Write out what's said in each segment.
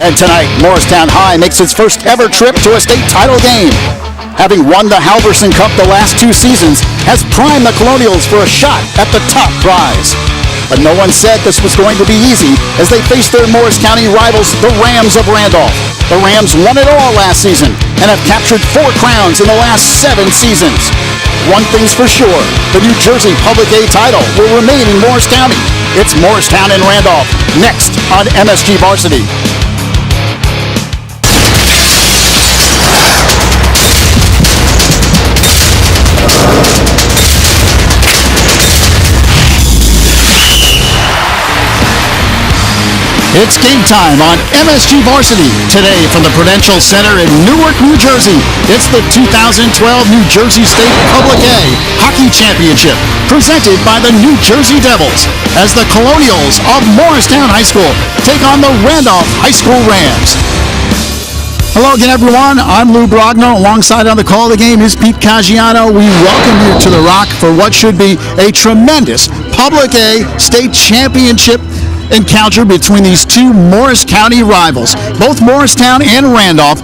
And tonight, Morristown High makes its first ever trip to a state title game. Having won the Halverson Cup the last 2 seasons, has primed the Colonials for a shot at the top prize. But no one said this was going to be easy as they faced their Morris County rivals, the Rams of Randolph. The Rams won it all last season and have captured 4 crowns in the last 7 seasons. One thing's for sure, the New Jersey Public A title will remain in Morris County. It's Morristown and Randolph, next on MSG Varsity. It's game time on MSG Varsity. Today from the Prudential Center in Newark, New Jersey, it's the 2012 New Jersey State Public A Hockey Championship, presented by the New Jersey Devils, as the Colonials of Morristown High School take on the Randolph High School Rams. Hello again, everyone. I'm Lou Brogno. Alongside on the call of the game is Pete Caggiano. We welcome you to the Rock for what should be a tremendous Public A State Championship encounter between these 2 Morris County rivals. Both Morristown and Randolph,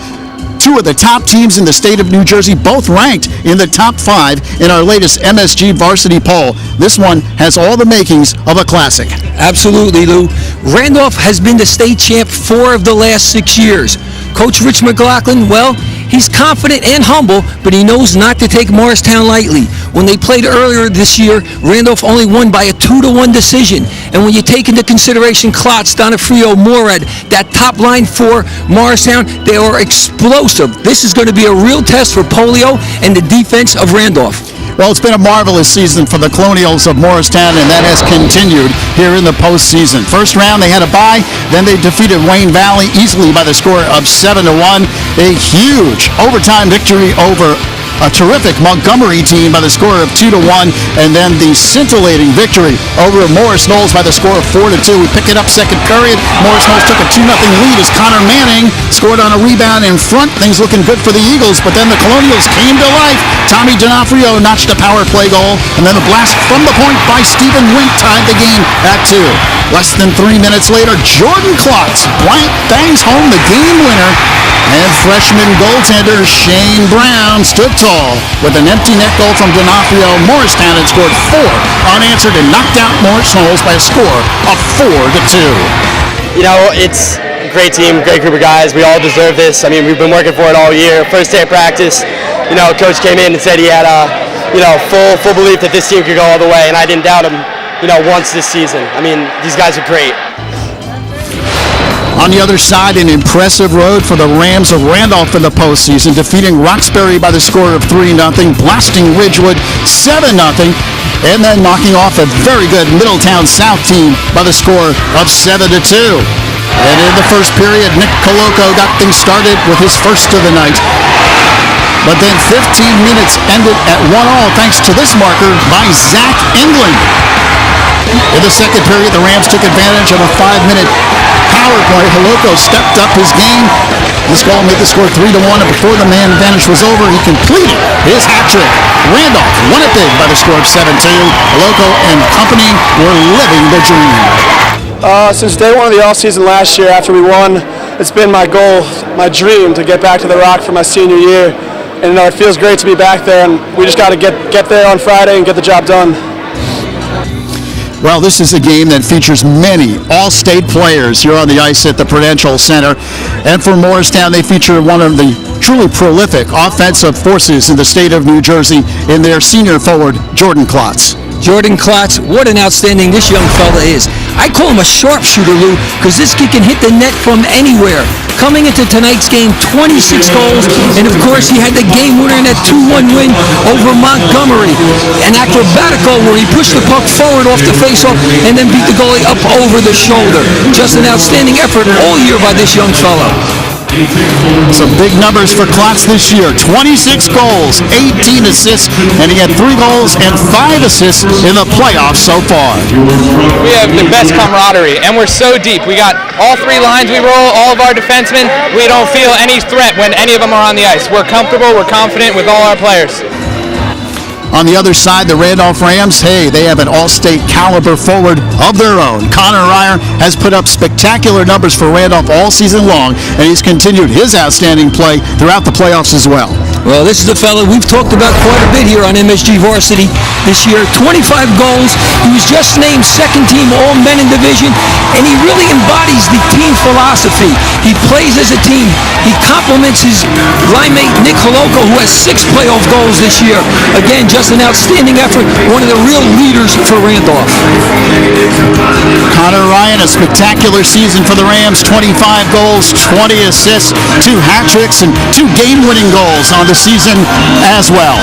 2 of the top teams in the state of New Jersey, both ranked in the top 5 in our latest MSG Varsity poll. This one has all the makings of a classic. Absolutely, Lou. Randolph has been the state champ 4 of the last 6 years. Coach Mcloughlin, well, he's confident and humble, but he knows not to take Morristown lightly. When they played earlier this year, Randolph only won by a 2-1 decision. And when you take into consideration Klotz, Donofrio, Morad, that top line for Morristown, they are explosive. This is going to be a real test for Polio and the defense of Randolph. Well, it's been a marvelous season for the Colonials of Morristown, and that has continued here in the postseason. First round, they had a bye. Then they defeated Wayne Valley easily by the score of 7-1. A huge overtime victory over a terrific Montgomery team by the score of 2-1, and then the scintillating victory over Morris Knolls by the score of 4-2. We pick it up second period. Morris Knolls took a 2-0 lead as Connor Manning scored on a rebound in front. Things looking good for the Eagles, but then the Colonials came to life. Tommy Donofrio notched a power play goal, and then the blast from the point by Stephen Wink tied the game at 2. Less than 3 minutes later, Jordan Klotz bangs home the game winner, and freshman goaltender Shane Brown stood tall with an empty net goal from Donofrio. Morristown had scored 4 unanswered and knocked out Morris Knolls by a score of 4-2. You know, it's a great team, great group of guys. We all deserve this. I mean, we've been working for it all year. First day of practice, you know, coach came in and said he had full belief that this team could go all the way, and I didn't doubt him, once this season. I mean, these guys are great. On the other side, an impressive road for the Rams of Randolph in the postseason, defeating Roxbury by the score of 3-0, blasting Ridgewood 7-0, and then knocking off a very good Middletown South team by the score of 7-2. And in the first period, Nick Coloco got things started with his first of the night. But then 15 minutes ended at 1-1 thanks to this marker by Zach England. In the second period, the Rams took advantage of a 5-minute power play. Coloco stepped up his game. This goal made the score 3-1, and before the man advantage was over, he completed his hat trick. Randolph won it big by the score of 7-2. Coloco and company were living the dream. Since day one of the off-season last year, after we won, it's been my goal, my dream, to get back to the Rock for my senior year. And it feels great to be back there, and we just got to get there on Friday and get the job done. Well, this is a game that features many all-state players here on the ice at the Prudential Center. And for Morristown, they feature one of the truly prolific offensive forces in the state of New Jersey in their senior forward, Jordan Klotz. Jordan Klotz, what an outstanding this young fella is. I call him a sharpshooter, Lou, because this kid can hit the net from anywhere. Coming into tonight's game, 26 goals, and of course he had the game winner in that 2-1 win over Montgomery. An acrobatical where he pushed the puck forward off the faceoff and then beat the goalie up over the shoulder. Just an outstanding effort all year by this young fellow. Some big numbers for Klotz this year. 26 goals, 18 assists, and he had 3 goals and 5 assists in the playoffs so far. We have the best camaraderie, and we're so deep. We got all 3 lines we roll, all of our defensemen. We don't feel any threat when any of them are on the ice. We're comfortable, we're confident with all our players. On the other side, the Randolph Rams, hey, they have an all-state caliber forward of their own. Connor Ryer has put up spectacular numbers for Randolph all season long, and he's continued his outstanding play throughout the playoffs as well. Well, this is a fellow we've talked about quite a bit here on MSG Varsity this year. 25 goals. He was just named second team All-Men in division, and he really embodies the team philosophy. He plays as a team. He complements his line mate Nick Holoko, who has 6 playoff goals this year. Again, just an outstanding effort. One of the real leaders for Randolph. Connor Ryan, a spectacular season for the Rams. 25 goals, 20 assists, 2 hat tricks, and 2 game-winning goals on the season as well.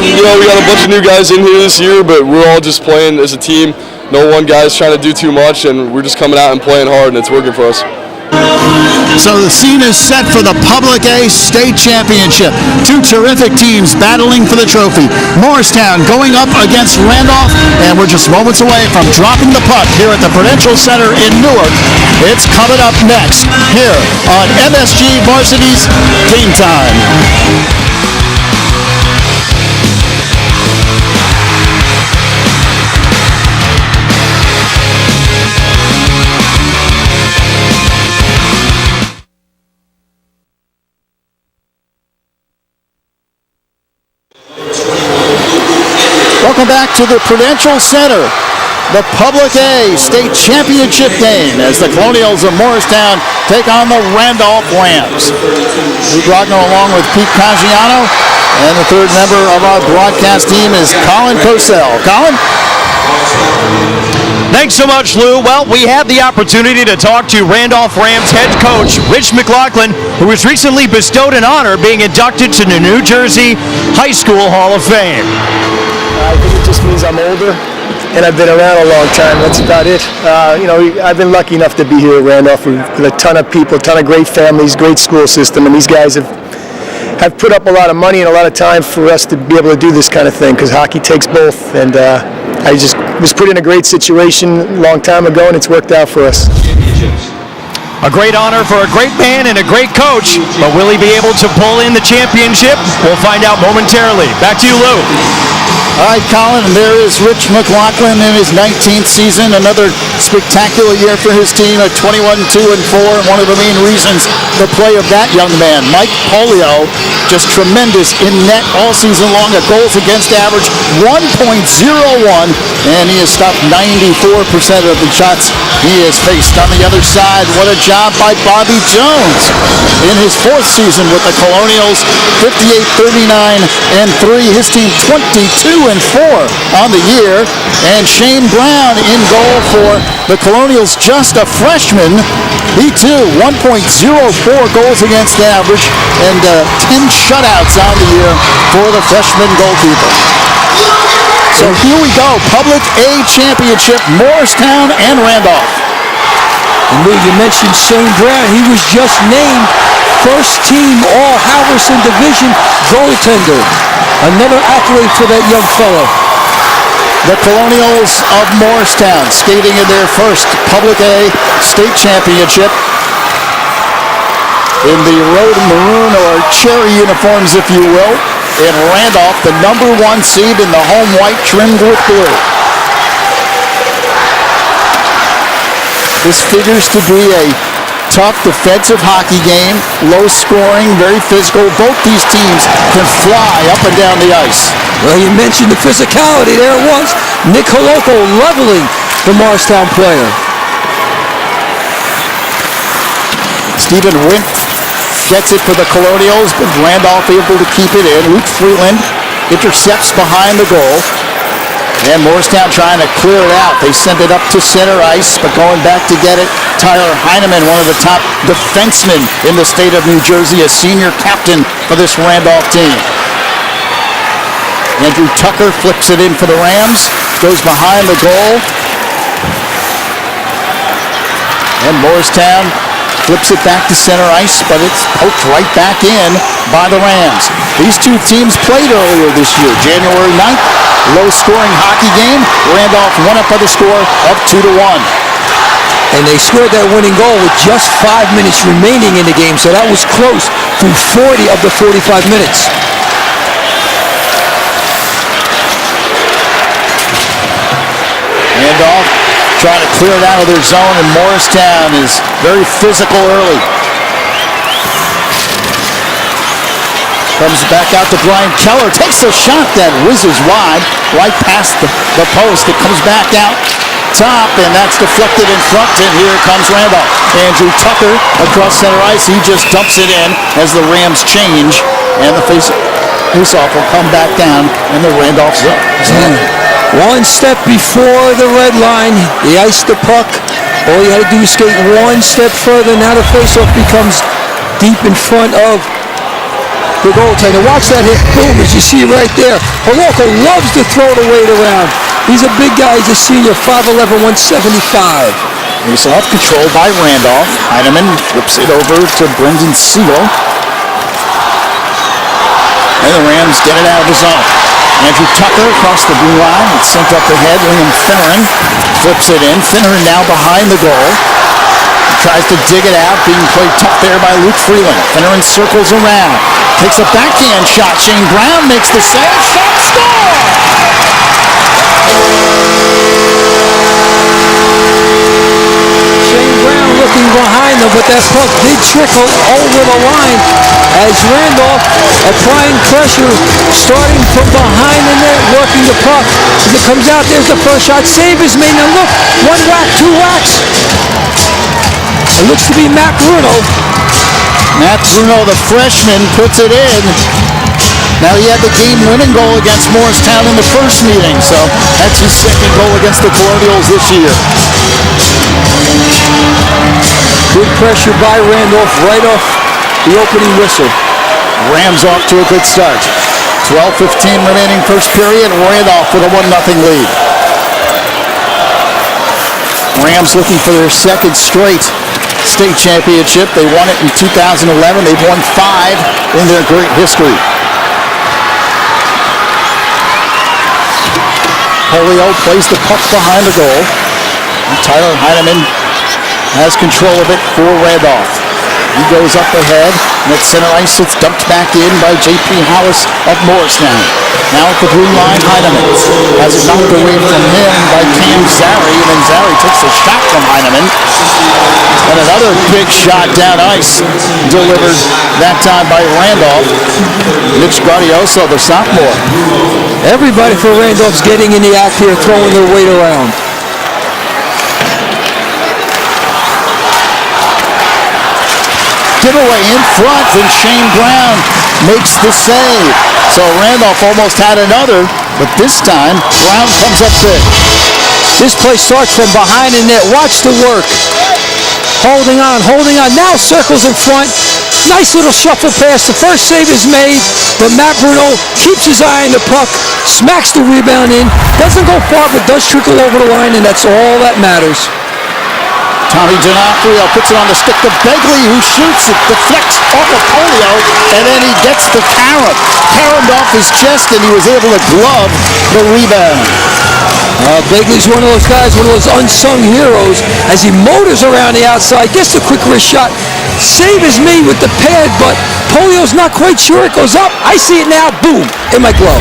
We got a bunch of new guys in here this year, but we're all just playing as a team. No one guy's trying to do too much, and we're just coming out and playing hard, and it's working for us. So the scene is set for the Public A State Championship. 2 terrific teams battling for the trophy. Morristown going up against Randolph, and we're just moments away from dropping the puck here at the Prudential Center in Newark. It's coming up next here on MSG Varsity's Game Time. Welcome back to the Prudential Center, the Public A State Championship game as the Colonials of Morristown take on the Randolph Rams. Lee Brogno along with Pete Caggiano, and the third member of our broadcast team is Cosell. Colin? Thanks so much, Lou. Well, we had the opportunity to talk to Randolph Rams head coach Rich Mcloughlin, who was recently bestowed an honor being inducted to the New Jersey High School Hall of Fame. I think it just means I'm older, and I've been around a long time. That's about it. I've been lucky enough to be here at Randolph with a ton of people, a ton of great families, great school system, and these guys have put up a lot of money and a lot of time for us to be able to do this kind of thing, because hockey takes both, and I just was put in a great situation a long time ago, and it's worked out for us. A great honor for a great man and a great coach, but will he be able to pull in the championship? We'll find out momentarily. Back to you, Lou. All right, Colin, and there is Rich Mcloughlin in his 19th season. Another spectacular year for his team at 21-2-4. And one of the main reasons the play of that young man, Mike Polio, just tremendous in net all season long. A goals against average 1.01, and he has stopped 94% of the shots he has faced. On the other side, what a job by Bobby Jones in his 4th season with the Colonials. 58, 39, and 3. His team 22-4 on the year. And Shane Brown in goal for the Colonials, just a freshman. He too, 1.04 goals against average and 10 shutouts on the year for the freshman goalkeeper. So here we go, Public A Championship, Morristown and Randolph. And Lou, you mentioned Shane Brown. He was just named first team All-Halverson Division goaltender. Another accolade for that young fellow. The Colonials of Morristown skating in their first Public A State Championship in the road maroon or cherry uniforms, if you will. In Randolph, the #1 seed in the home white trimmed with blue. This figures to be a tough defensive hockey game, low scoring, very physical. Both these teams can fly up and down the ice. Well, you mentioned the physicality. There it was. Nick Holoko leveling the Morristown player. Stephen Wint gets it for the Colonials, but Randolph able to keep it in. Luke Freeland intercepts behind the goal. And Morristown trying to clear it out. They send it up to center ice, but going back to get it, Tyler Heineman, one of the top defensemen in the state of New Jersey, a senior captain for this Randolph team. Andrew Tucker flips it in for the Rams, goes behind the goal. And Morristown flips it back to center ice, but it's poked right back in by the Rams. These two teams played earlier this year, January 9th, low-scoring hockey game. Randolph won up by the score of 2-1. And they scored that winning goal with just 5 minutes remaining in the game, so that was close through 40 of the 45 minutes. Randolph trying to clear it out of their zone, and Morristown is very physical early. Comes back out to Brian Keller, takes a shot that whizzes wide, right past the post. It comes back out top, and that's deflected in front, and here comes Randolph. Andrew Tucker across center ice. He just dumps it in as the Rams change, and the face-off will come back down in the Randolph zone. One step before the red line, they iced the puck. All you had to do is skate one step further. Now the face-off becomes deep in front of the goaltender. Watch that hit. Boom, as you see right there. Polio loves to throw the weight around. He's a big guy. He's a senior, 5'11", 175. He's off control by Randolph. Heineman flips it over to Brendan Siegel. And the Rams get it out of the zone. Andrew Tucker across the blue line. It's sent up ahead. Liam Finneran flips it in. Finneran now behind the goal. Tries to dig it out, being played tough there by Luke Freeland. Finneran circles around, takes a backhand shot. Shane Brown makes the save, shot, score! Shane Brown looking behind them, but that puck did trickle over the line as Randolph applying pressure, starting from behind the net, working the puck. As it comes out, there's the first shot. Save is made. Now look, one whack, two whacks. It looks to be Matt Brogno. Matt Brogno, the freshman, puts it in. Now he had the game-winning goal against Morristown in the first meeting, so that's his second goal against the Colonials this year. Good pressure by Randolph right off the opening whistle. Rams off to a good start. 12:15 remaining first period. Randolph with a 1-0 lead. Rams looking for their second straight state championship. They won it in 2011. They've won 5 in their great history. Polio plays the puck behind the goal. And Tyler Heineman has control of it for Randolph. He goes up ahead, and at center ice it's dumped back in by J.P. Hollis of Morristown. Now at the blue line, Heineman has it knocked away from him by Cam Zary, and then Zary takes a shot from Heineman. And another big shot down ice, delivered that time by Randolph. Mitch Guardioso, the sophomore. Everybody for Randolph's getting in the act here, throwing their weight around. Giveaway in front, and Shane Brown makes the save. So Randolph almost had another, but this time Brown comes up big. This play starts from behind the net. Watch the work. Holding on. Now circles in front. Nice little shuffle pass. The first save is made, but Matt Brogno keeps his eye on the puck, smacks the rebound in. Doesn't go far, but does trickle over the line, and that's all that matters. Tommy D'Onofrio puts it on the stick to Begley, who shoots it, deflects off of Polio, and then he gets the caromed off his chest, and he was able to glove the rebound. Begley's one of those guys, one of those unsung heroes, as he motors around the outside, gets the quick wrist shot. Save is made with the pad, but Polio's not quite sure. It goes up. I see it now. Boom, in my glove.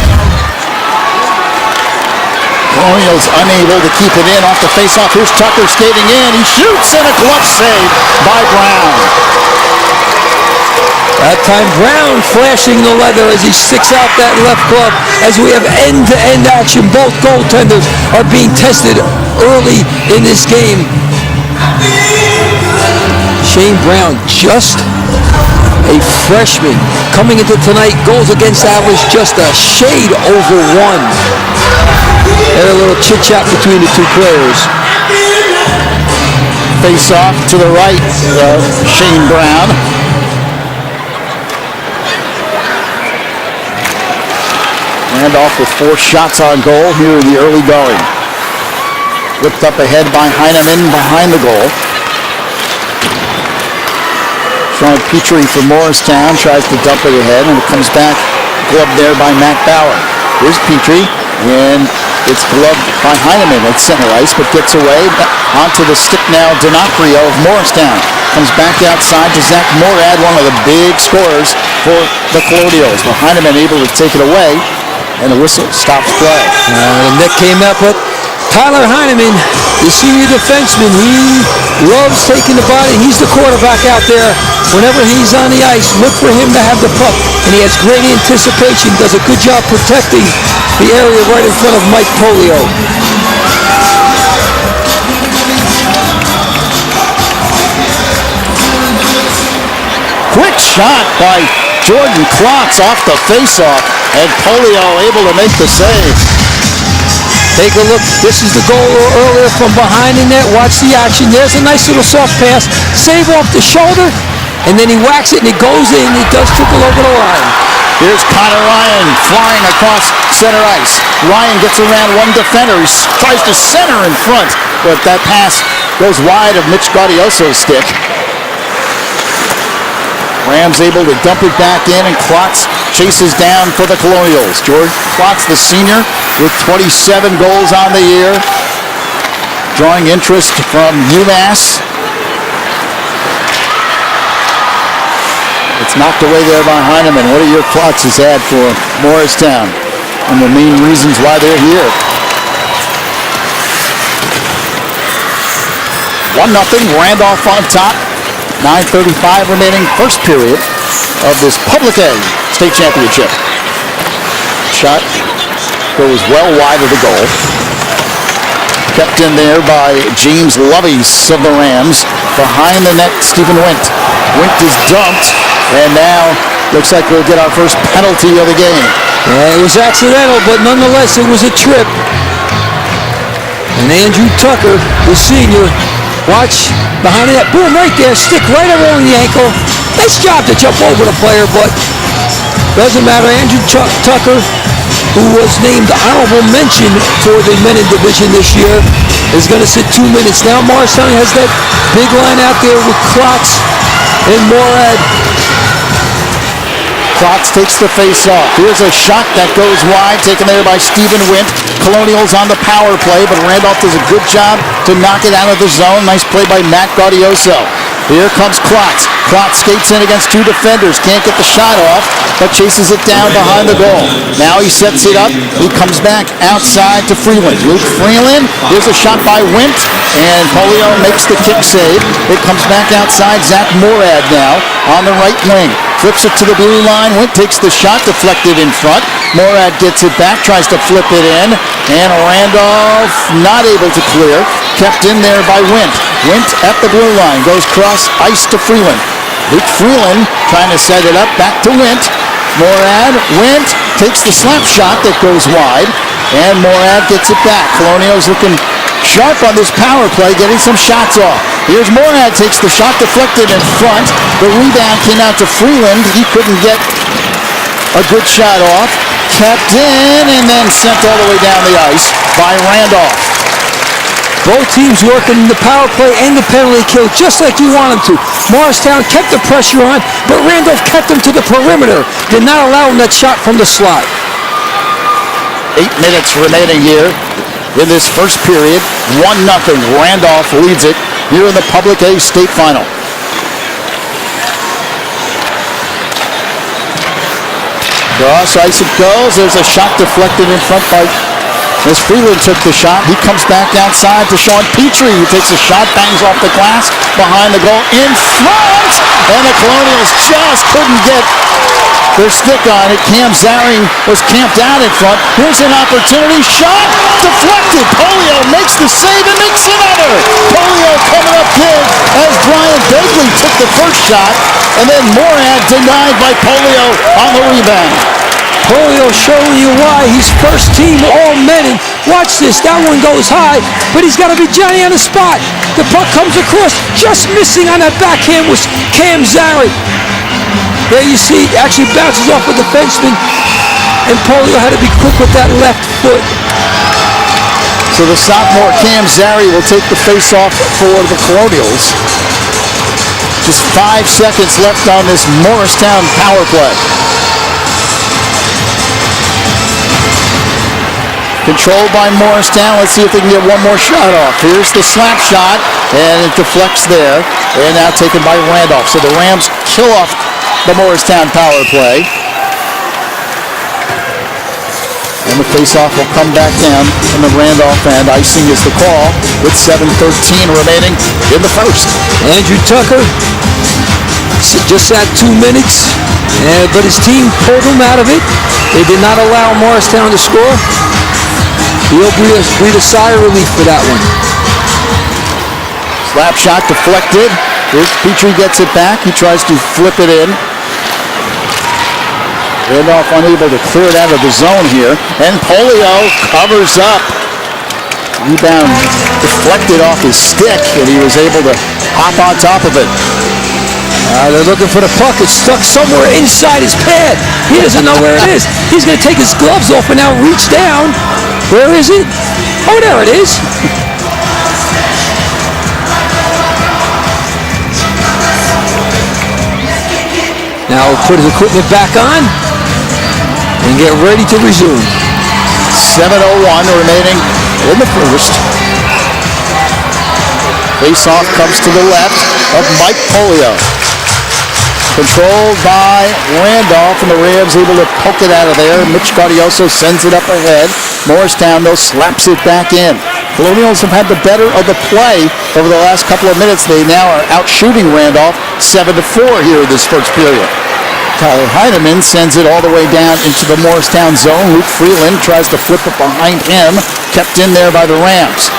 Colonials unable to keep it in off the faceoff. Here's Tucker skating in. He shoots, and a glove save by Brown. That time Brown flashing the leather as he sticks out that left glove. As we have end-to-end action, both goaltenders are being tested early in this game. Shane Brown, just a freshman, coming into tonight, goals against average just a shade over 1. And a little chit-chat between the two players. Face off to the right of Shane Brown. Randolph with 4 shots on goal here in the early going. Whipped up ahead by Heineman behind the goal. Sean Petrie for Morristown tries to dump it ahead, and it comes back gloved there by Matt Bauer. Here's Petrie, and it's gloved by Heineman at center ice, but gets away onto the stick now. D'Onofrio of Morristown comes back outside to Zach Morad, one of the big scorers for the Colonials. But Heineman able to take it away, and the whistle stops play. The net came up, but Tyler Heineman, the senior defenseman, he loves taking the body. He's the quarterback out there. Whenever he's on the ice, look for him to have the puck. And he has great anticipation, does a good job protecting the area right in front of Mike Polio. Quick shot by Jordan Klotz off the faceoff, and Polio able to make the save. Take a look. This is the goal earlier from behind the net. Watch the action. There's a nice little soft pass. Save off the shoulder, and then he whacks it, and it goes in. It does trickle over the line. Here's Connor Ryan flying across center ice. Ryan gets around one defender. He tries to center in front, but that pass goes wide of Mitch Gaudioso's stick. Rams able to dump it back in, and Klotz chases down for the Colonials. George Klotz, the senior, with 27 goals on the year, drawing interest from UMass. It's knocked away there by Heineman. What are your thoughts has had for Morristown and the main reasons why they're here? 1-0, Randolph on top. 9:35 remaining, first period of this Public A state championship. Shot goes well wide of the goal. Kept in there by James Lovies of the Rams. Behind the net, Stephen Wint. Wint is dumped, and now looks like we'll get our first penalty of the game. Yeah, it was accidental, but nonetheless, it was a trip. And Andrew Tucker, the senior, watch behind that, boom, right there, stick right around the ankle. Nice job to jump over the player, but doesn't matter. Andrew Tucker, who was named honorable mention for the men in division this year, is going to sit 2 minutes. Now Morristown has that big line out there with Klotz and Morad. Klotz takes the face off. Here's a shot that goes wide, taken there by Stephen Wint. Colonials on the power play, but Randolph does a good job to knock it out of the zone. Nice play by Matt Gaudioso. Here comes Klotz. Klotz skates in against two defenders. Can't get the shot off, but chases it down behind the goal. Now he sets it up. He comes back outside to Freeland. Luke Freeland. Here's a shot by Wint, and Polio makes the kick save. It comes back outside. Zach Morad now on the right wing. Flips it to the blue line. Wint takes the shot, deflected in front. Morad gets it back, tries to flip it in, and Randolph not able to clear. Kept in there by Wint. Wint at the blue line, goes cross ice to Freeland. Luke Freeland trying to set it up, back to Wint. Morad, Wint takes the slap shot that goes wide, and Morad gets it back. Colonials looking sharp on this power play, getting some shots off. Here's Morad, takes the shot, deflected in front. The rebound came out to Freeland. He couldn't get a good shot off. Kept in and then sent all the way down the ice by Randolph. Both teams working the power play and the penalty kill just like you want them to. Morristown kept the pressure on, but Randolph kept them to the perimeter. Did not allow them that shot from the slot. 8 minutes remaining here in this first period. 1-0. Randolph leads it here in the Public A state final. Cross ice it goes. There's a shot deflected in front by as Freeland took the shot. He comes back outside to Sean Petrie, who takes a shot, bangs off the glass behind the goal in front, and the Colonials just couldn't get their stick on it. Cam Zary was camped out in front. Here's an opportunity. Shot deflected. Polio makes the save and makes another. Polio coming up big as Brian Begley took the first shot, and then Morad denied by Polio on the rebound. Polio showing you why he's first team All-Men. And watch this, that one goes high, but he's got to be Johnny on the spot. The puck comes across, just missing on that backhand was Cam Zary. There you see, it actually bounces off a defenseman, and Polio had to be quick with that left foot. So the sophomore Cam Zary will take the face-off for the Colonials. Just 5 seconds left on this Morristown power play. Controlled by Morristown. Let's see if they can get one more shot off. Here's the slap shot, and it deflects there, and now taken by Randolph. So the Rams kill off the Morristown power play. And the faceoff will come back down from the Randolph end. Icing is the call with 7:13 remaining in the first. Andrew Tucker just at 2 minutes, but his team pulled him out of it. They did not allow Morristown to score. He'll breathe a sigh of relief for that one. Slap shot deflected. Petrie gets it back. He tries to flip it in. Randolph unable to clear it out of the zone here. And Polio covers up. Rebound deflected off his stick, and he was able to hop on top of it. They're looking for the puck. It's stuck somewhere inside his pad. He doesn't know where it is. He's going to take his gloves off and now reach down. Where is it? Oh, there it is. Now put his equipment back on and get ready to resume. 7:01 remaining in the first. Face-off comes to the left of Mike Polio. Controlled by Randolph, and the Rams able to poke it out of there. Mitch Gaudioso sends it up ahead. Morristown, though, slaps it back in. Colonials have had the better of the play over the last couple of minutes. They now are out shooting Randolph 7-4 here in this first period. Tyler Heineman sends it all the way down into the Morristown zone. Luke Freeland tries to flip it behind him. Kept in there by the Rams.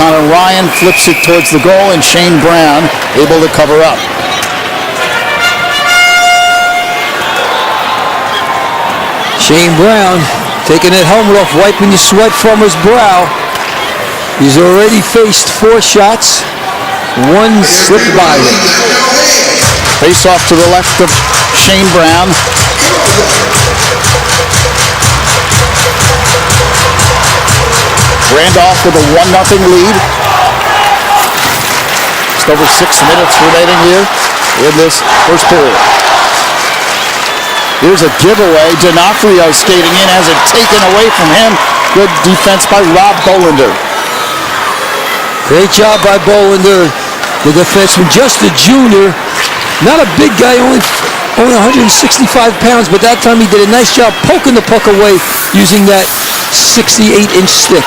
Connor Ryan flips it towards the goal, and Shane Brown able to cover up. Shane Brown taking that helmet off, wiping the sweat from his brow. He's already faced 4 shots. 1 slipped by him. Face off to the left of Shane Brown. Randolph with a 1-0 lead. Just over 6 minutes remaining here in this first period. Here's a giveaway. D'Onofrio skating in, has it taken away from him. Good defense by Rob Bolander. Great job by Bolander, the defenseman, just a junior. Not a big guy, only 165 pounds, but that time he did a nice job poking the puck away using that 68-inch stick.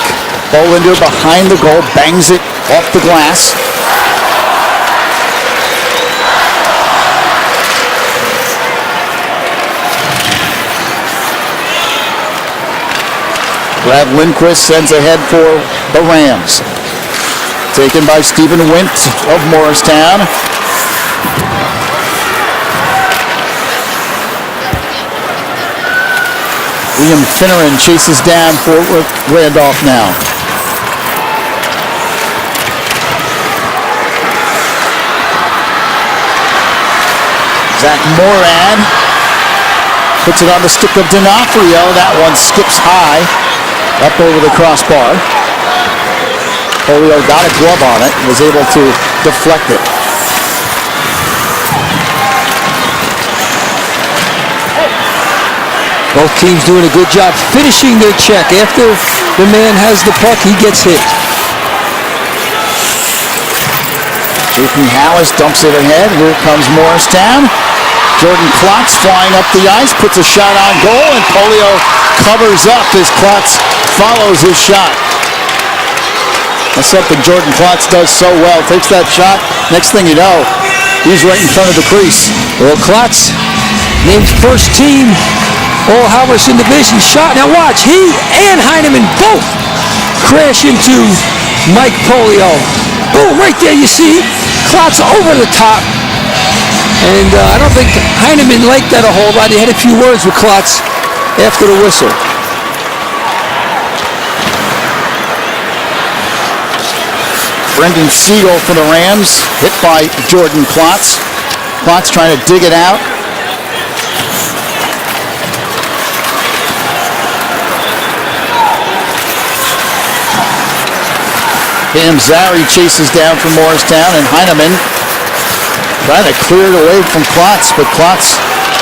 Bolander behind the goal, bangs it off the glass. Brad Lindquist sends ahead for the Rams. Taken by Stephen Wint of Morristown. Liam Finneran chases down for Randolph now. Zach Moran puts it on the stick of D'Onofrio. That one skips high up over the crossbar. Polio got a glove on it and was able to deflect it. Both teams doing a good job finishing their check. After the man has the puck, he gets hit. Jason Hallis dumps it ahead. Here comes Morristown. Jordan Klotz flying up the ice, puts a shot on goal, and Polio covers up as Klotz follows his shot. That's something Jordan Klotz does so well. Takes that shot, next thing you know, he's right in front of the crease. Well, Klotz named first team All-Halverson Division shot. Now watch, he and Heineman both crash into Mike Polio. Boom, right there you see Klotz over the top. And I don't think Heineman liked that a whole lot. He had a few words with Klotz after the whistle. Brendan Siegel for the Rams, hit by Jordan Klotz. Klotz trying to dig it out. Cam Zary chases down from Morristown, and Heineman trying to clear it away from Klotz, but Klotz,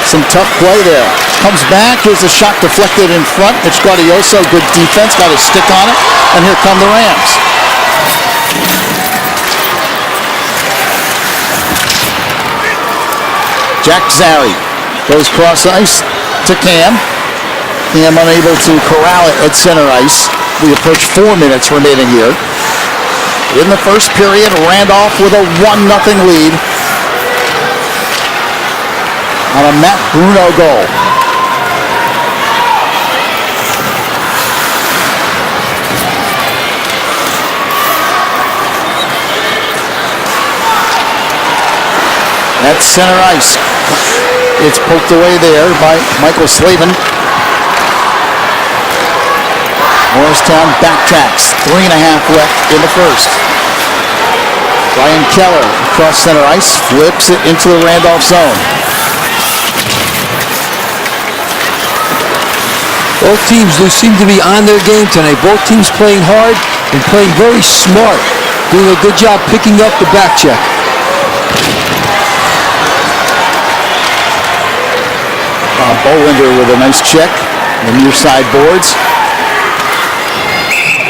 some tough play there. Comes back, here's a shot deflected in front. Mitch Gaudioso, good defense, got his stick on it, and here come the Rams. Jack Zary goes cross ice to Cam. Buckingham unable to corral it at center ice. We approach 4 minutes remaining here. In the first period, Randolph with a 1-0 lead on a Matt Brogno goal. At center ice. It's poked away there by Michael Slavin. Morristown backtracks. 3.5 left in the first. Ryan Keller across center ice, flips it into the Randolph zone. Both teams seem to be on their game tonight. Both teams playing hard and playing very smart. Doing a good job picking up the back check. Bolinder with a nice check. The near side boards.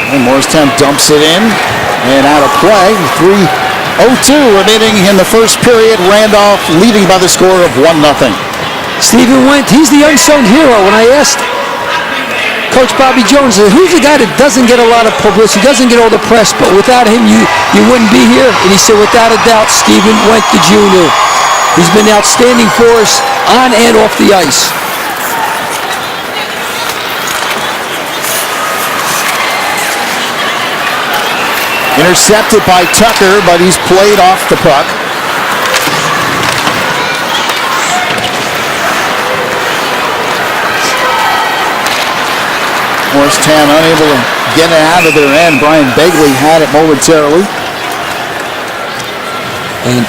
And Morristown dumps it in and out of play. 3:02 remaining in the first period. Randolph leading by the score of 1-0. Stephen Wendt, he's the unsung hero. When I asked Coach Bobby Jones, who's the guy that doesn't get a lot of publicity, doesn't get all the press, but without him you wouldn't be here? And he said, without a doubt, Stephen Wendt the Jr. He's been outstanding for us on and off the ice. Intercepted by Tucker, but he's played off the puck. Morristown unable to get it out of their end. Brian Begley had it momentarily. And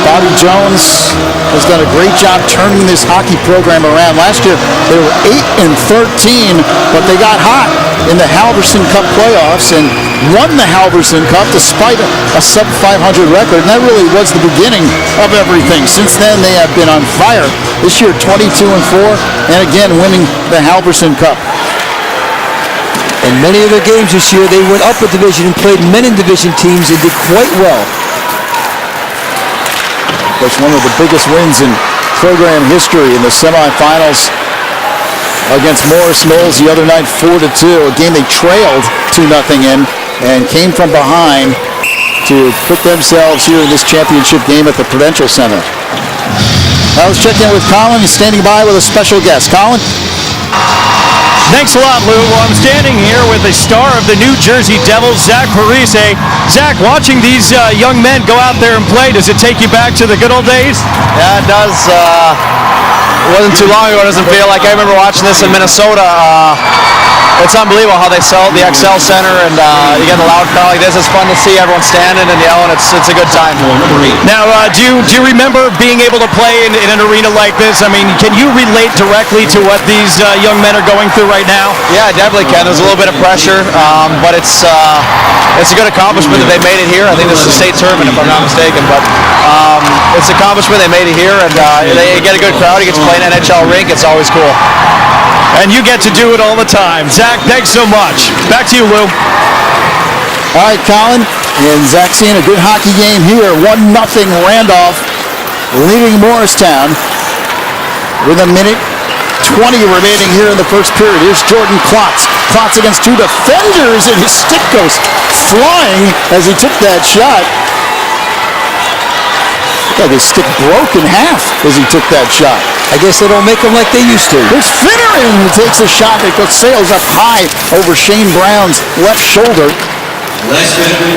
Bobby Jones has done a great job turning this hockey program around. Last year they were 8-13, but they got hot in the Halverson Cup playoffs and won the Halverson Cup despite a sub-500 record, and that really was the beginning of everything. Since then they have been on fire. This year 22-4, and again winning the Halverson Cup. in many of their games this year, they went up a division and played men in division teams and did quite well. That's one of the biggest wins in program history in the semifinals against Morris Mills the other night, 4-2. A game they trailed 2-0 in and came from behind to put themselves here in this championship game at the Prudential Center. Now let's check in with Colin. He's standing by with a special guest. Colin? Thanks a lot, Lou. Well, I'm standing here with the star of the New Jersey Devils, Zach Parise. Zach, watching these young men go out there and play, does it take you back to the good old days? Yeah, it does. It wasn't too long ago. It doesn't feel like I remember watching this in Minnesota. It's unbelievable how they sell at the XL Center, and you get a loud crowd like this. It's fun to see everyone standing and yelling. It's a good time. Now, do you remember being able to play in an arena like this? I mean, can you relate directly to what these young men are going through right now? Yeah, I definitely can. There's a little bit of pressure, but it's a good accomplishment that they made it here. I think this is a state tournament, if I'm not mistaken, but it's an accomplishment. They made it here, and they get a good crowd. You get to play an NHL rink. It's always cool. And you get to do it all the time. Zach, thanks so much. Back to you, Lou. All right, Colin. And Zach seeing a good hockey game here. 1-0 Randolph leading Morristown with 1:20 remaining here in the first period. Here's Jordan Klotz. Klotz against two defenders, and his stick goes flying as he took that shot. Looked like his stick broke in half as he took that shot. I guess they don't make them like they used to. Here's Finneran who takes a shot that sails up high over Shane Brown's left shoulder.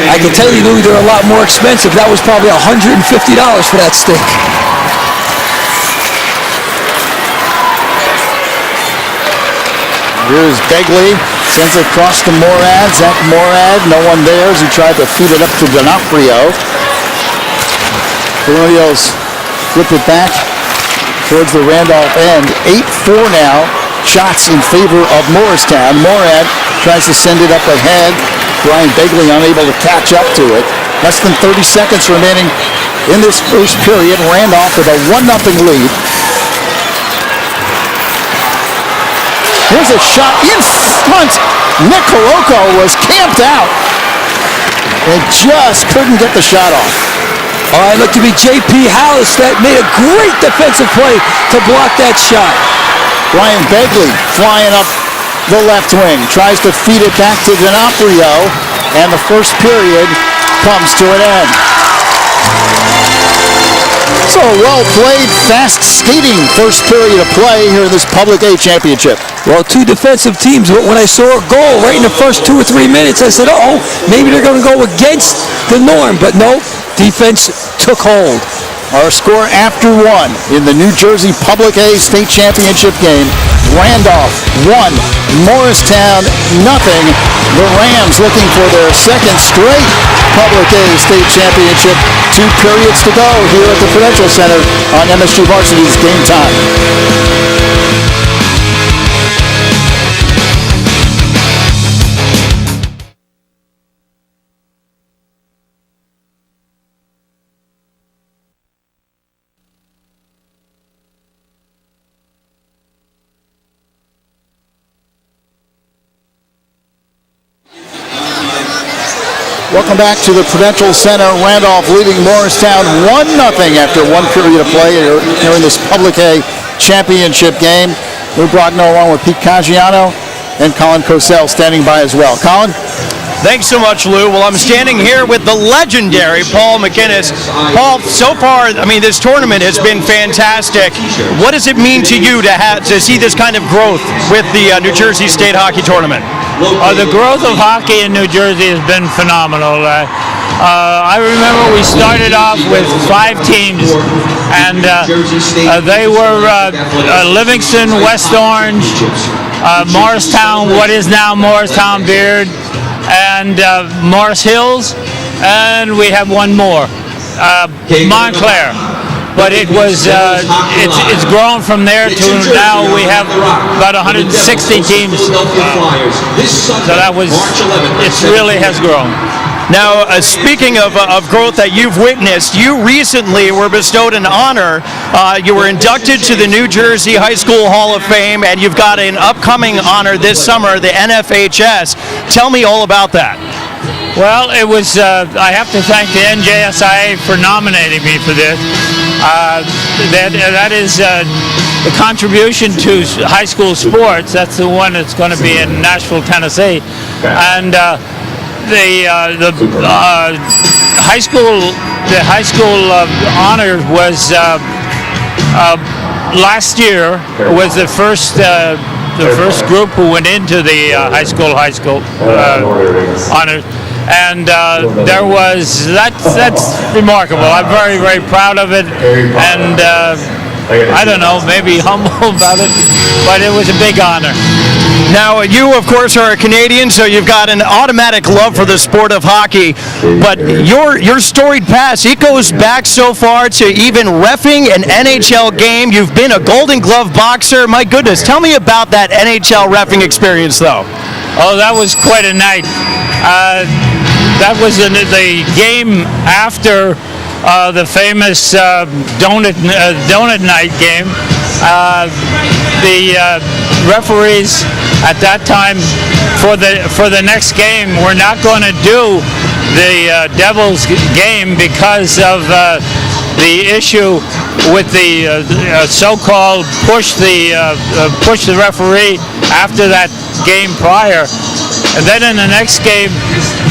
I can tell you, Louis, they're a lot more expensive. That was probably $150 for that stick. Here's Begley, sends it across to Morad. Zach Morad, no one there as he tried to feed it up to D'Onofrio. Polio's flip it back towards the Randolph end. 8-4 now. Shots in favor of Morristown. Morad tries to send it up ahead. Brian Begley unable to catch up to it. Less than 30 seconds remaining in this first period. Randolph with a 1-0 lead. Here's a shot in front. Nick Coroco was camped out and just couldn't get the shot off. All right, look to be J.P. Hallis that made a great defensive play to block that shot. Brian Begley flying up the left wing, tries to feed it back to D'Onofrio, and the first period comes to an end. So well-played, fast-skating first period of play here in this Public A championship. Well, two defensive teams, but when I saw a goal right in the first 2 or 3 minutes, I said, uh-oh, maybe they're going to go against the norm. But no, defense took hold. Our score after one in the New Jersey Public A State Championship game. Randolph 1, Morristown 0. The Rams looking for their second straight Public A State Championship. 2 periods to go here at the Prudential Center on MSG Varsity's Game Time. Welcome back to the Prudential Center. Randolph leading Morristown 1-0 after 1 period of play here in this Public A championship game. Lou Brogno along with Pete Caggiano and Colin Cosell standing by as well. Colin? Thanks so much, Lou. Well, I'm standing here with the legendary Paul McInnes. Paul, so far, I mean, this tournament has been fantastic. What does it mean to you to see this kind of growth with the New Jersey State Hockey Tournament? The growth of hockey in New Jersey has been phenomenal. I remember we started off with 5 teams, and they were Livingston, West Orange, Morristown, what is now Morristown Beard, and Morris Hills, and we have one more, Montclair. But it was it's grown from there to now we have about 160 teams. So that was it really has grown. Now, speaking of growth that you've witnessed, you recently were bestowed an honor. You were inducted to the New Jersey High School Hall of Fame, and you've got an upcoming honor this summer, the NFHS. Tell me all about that. Well, it was, I have to thank the NJSIA for nominating me for this. That is the contribution to high school sports. That's the one that's going to be in Nashville, Tennessee. And the high school honor was last year was the first group who went into the high school honors, and there was that's remarkable. I'm very, very proud of it, and I don't know, maybe humble about it, but it was a big honor. Now, you, of course, are a Canadian, so you've got an automatic love for the sport of hockey, but your storied past, it goes back so far to even reffing an NHL game. You've been a Golden Glove boxer. My goodness, tell me about that NHL reffing experience, though. Oh, that was quite a night. That was the game after the famous donut night game. The referees at that time for the next game were not going to do the Devils game because of the issue with the so-called push the referee after that game prior. And then in the next game,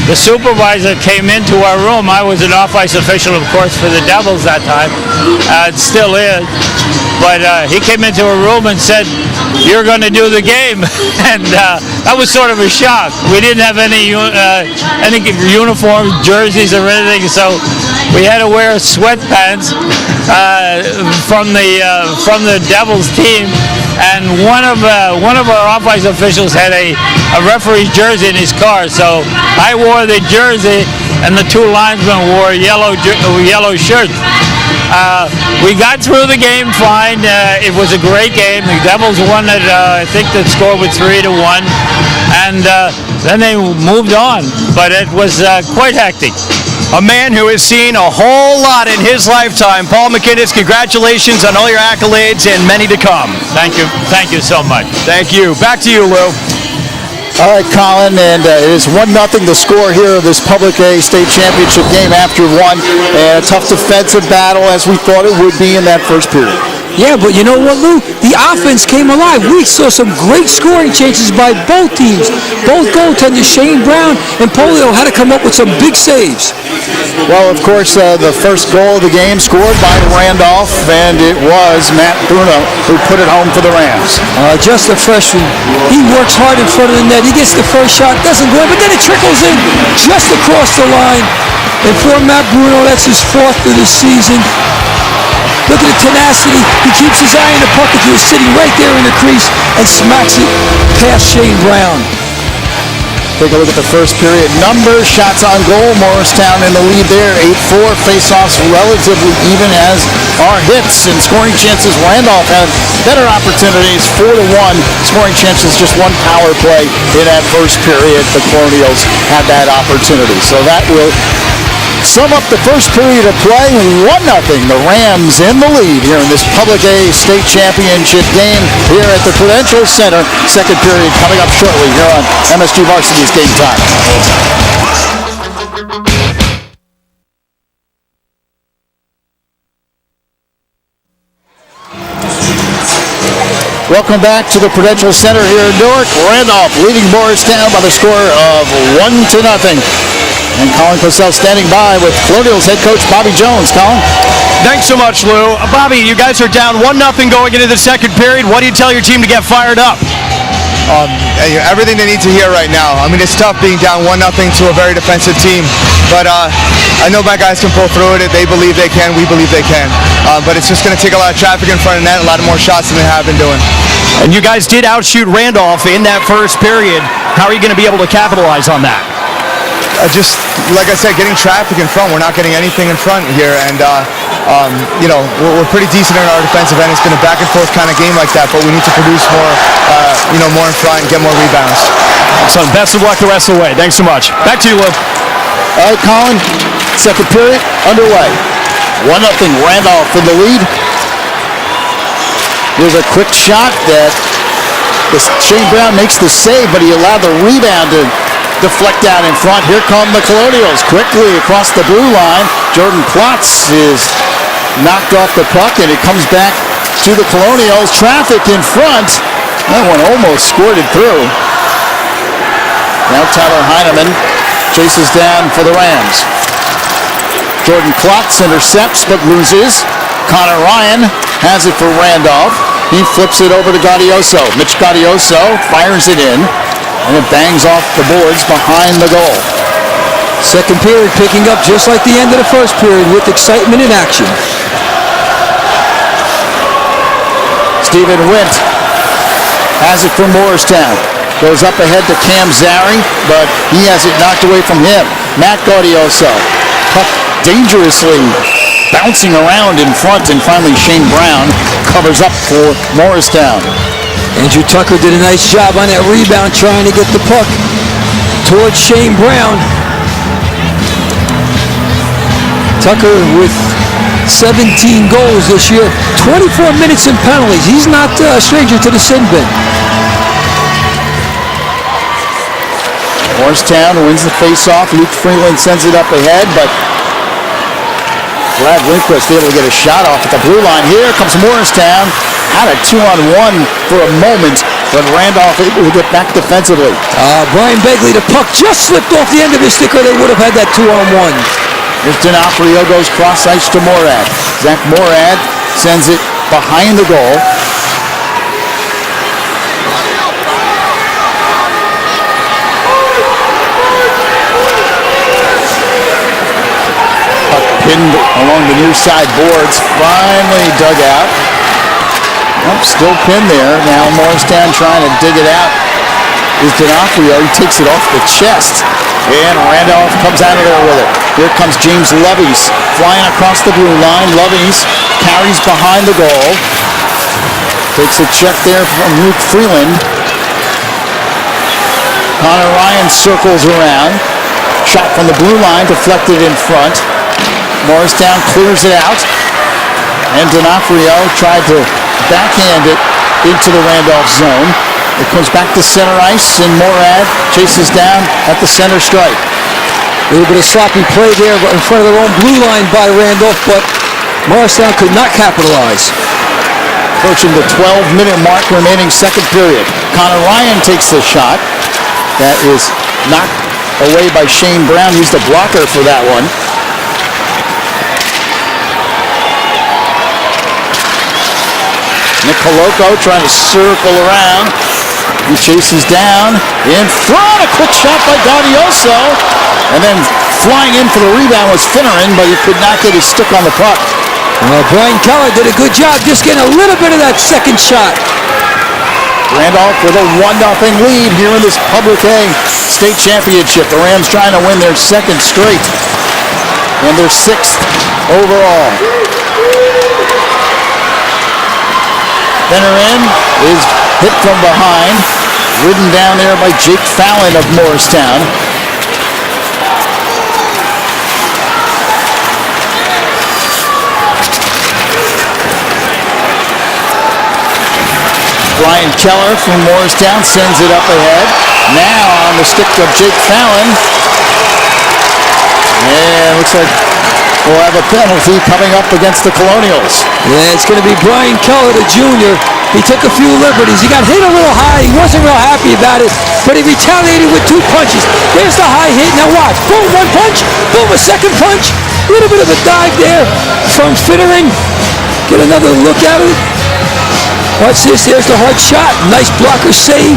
the supervisor came into our room. I was an off-ice official, of course, for the Devils that time. It still is. But he came into a room and said, "You're going to do the game." And that was sort of a shock. We didn't have any uniforms, jerseys, or anything, so we had to wear sweatpants from the Devils team. And one of our off-ice officials had a referee's jersey in his car, so I wore the jersey, and the 2 linesmen wore yellow shirts. We got through the game fine. It was a great game. The Devils won it. I think the score was 3-1, and then they moved on. But it was quite hectic. A man who has seen a whole lot in his lifetime. Paul McInnes, congratulations on all your accolades and many to come. Thank you so much. Thank you. Back to you, Lou. All right, Colin, and it is 1-0 the score here of this Public A state championship game after one, and a tough defensive battle as we thought it would be in that first period. Yeah, but you know what, Lou? The offense came alive. We saw some great scoring chances by both teams. Both goaltenders, Shane Brown and Polio, had to come up with some big saves. Well, of course, the first goal of the game scored by Randolph, and it was Matt Brogno who put it home for the Rams. Just a freshman. He works hard in front of the net. He gets the first shot, doesn't go in, but then it trickles in just across the line. And for Matt Brogno, that's his 4th of the season. Look at the tenacity. He keeps his eye on the puck as he was sitting right there in the crease and smacks it past Shane Brown. Take a look at the first period. Numbers, shots on goal. Morristown in the lead there. 8-4. Face-offs relatively even as are hits and scoring chances. Randolph had better opportunities. 4-1. Scoring chances, just one power play in that first period. The Colonials had that opportunity. So that will sum up the first period of play. 1-0. The Rams in the lead here in this Public A state championship game here at the Prudential Center. Second period coming up shortly here on MSG Varsity's Game Time. Welcome back to the Prudential Center here in Newark. Randolph leading Morristown by the score of 1-0. And Colin Cosell standing by with Colonials head coach Bobby Jones. Colin? Thanks so much, Lou. Bobby, you guys are down 1-0 going into the second period. What do you tell your team to get fired up? Everything they need to hear right now. I mean, it's tough being down 1-0 to a very defensive team, but I know my guys can pull through it. They believe they can. We believe they can. But it's just going to take a lot of traffic in front of net, a lot of more shots than they have been doing. And you guys did outshoot Randolph in that first period. How are you going to be able to capitalize on that? Just like I said, getting traffic in front. We're not getting anything in front here, and we're pretty decent in our defensive end. It's been a back and forth kind of game like that, but we need to produce more, more in front and get more rebounds. So best of luck the rest of the way. Thanks so much. Back to you, Lou. All right, Colin. Second period underway. 1-0 Randolph in the lead. Here's a quick shot that Shane Brown makes the save, but he allowed the rebound to deflect out in front. Here come the Colonials quickly across the blue line. Jordan Klotz is knocked off the puck, and it comes back to the Colonials. Traffic in front. That one almost squirted through. Now Tyler Heineman chases down for the Rams. Jordan Klotz intercepts but loses. Connor Ryan has it for Randolph. He flips it over to Gaudioso. Mitch Gaudioso fires it in, and it bangs off the boards behind the goal. Second period picking up just like the end of the first period with excitement and action. Stephen Wint has it for Morristown. Goes up ahead to Cam Zary, but he has it knocked away from him. Matt Gaudioso. Puck dangerously bouncing around in front, and finally Shane Brown covers up for Morristown. Andrew Tucker did a nice job on that rebound trying to get the puck towards Shane Brown. Tucker with 17 goals this year, 24 minutes in penalties. He's not a stranger to the sin bin. Morristown wins the face-off. Luke Freeland sends it up ahead, but Brad Lindquist able to get a shot off at the blue line. Here comes Morristown. Had a 2-on-1 for a moment, but Randolph able to get back defensively. Brian Begley, the puck just slipped off the end of his stick, or they would have had that 2-on-1. Here's D'Onofrio, goes cross-ice to Morad. Zach Morad sends it behind the goal. Puck pinned along the near side boards, finally dug out. Still pinned there. Now Morristown trying to dig it out is D'Onofrio. He takes it off the chest, and Randolph comes out of there with it. Here comes James Levies flying across the blue line. Levies carries behind the goal. Takes a check there from Luke Freeland. Connor Ryan circles around. Shot from the blue line, deflected in front. Morristown clears it out, and D'Onofrio tried to backhand it into the Randolph zone. It comes back to center ice, and Morad chases down at the center stripe. A little bit of sloppy play there in front of their own blue line by Randolph, but Morristown could not capitalize. Approaching the 12-minute mark, remaining second period. Connor Ryan takes the shot. That is knocked away by Shane Brown. He's the blocker for that one. Mcloughlin trying to circle around. He chases down in front. A quick shot by Gaudioso. And then flying in for the rebound was Finneran, but he could not get his stick on the puck. Well, Brian Keller did a good job just getting a little bit of that second shot. Randolph with a 1-0 lead here in this Public A state championship. The Rams trying to win their second straight and their 6th overall. Finneran is hit from behind, ridden down there by Jake Fallon of Morristown. Brian Keller from Morristown sends it up ahead. Now on the stick of Jake Fallon. And looks like we'll have a penalty coming up against the Colonials. Yeah, it's going to be Brian Keller, the junior. He took a few liberties. He got hit a little high. He wasn't real happy about it, but he retaliated with 2 punches. There's the high hit. Now watch. Boom, 1 punch. Boom, a second punch. A little bit of a dive there from Finneran. Get another look at it. Watch this, there's the hard shot. Nice blocker save.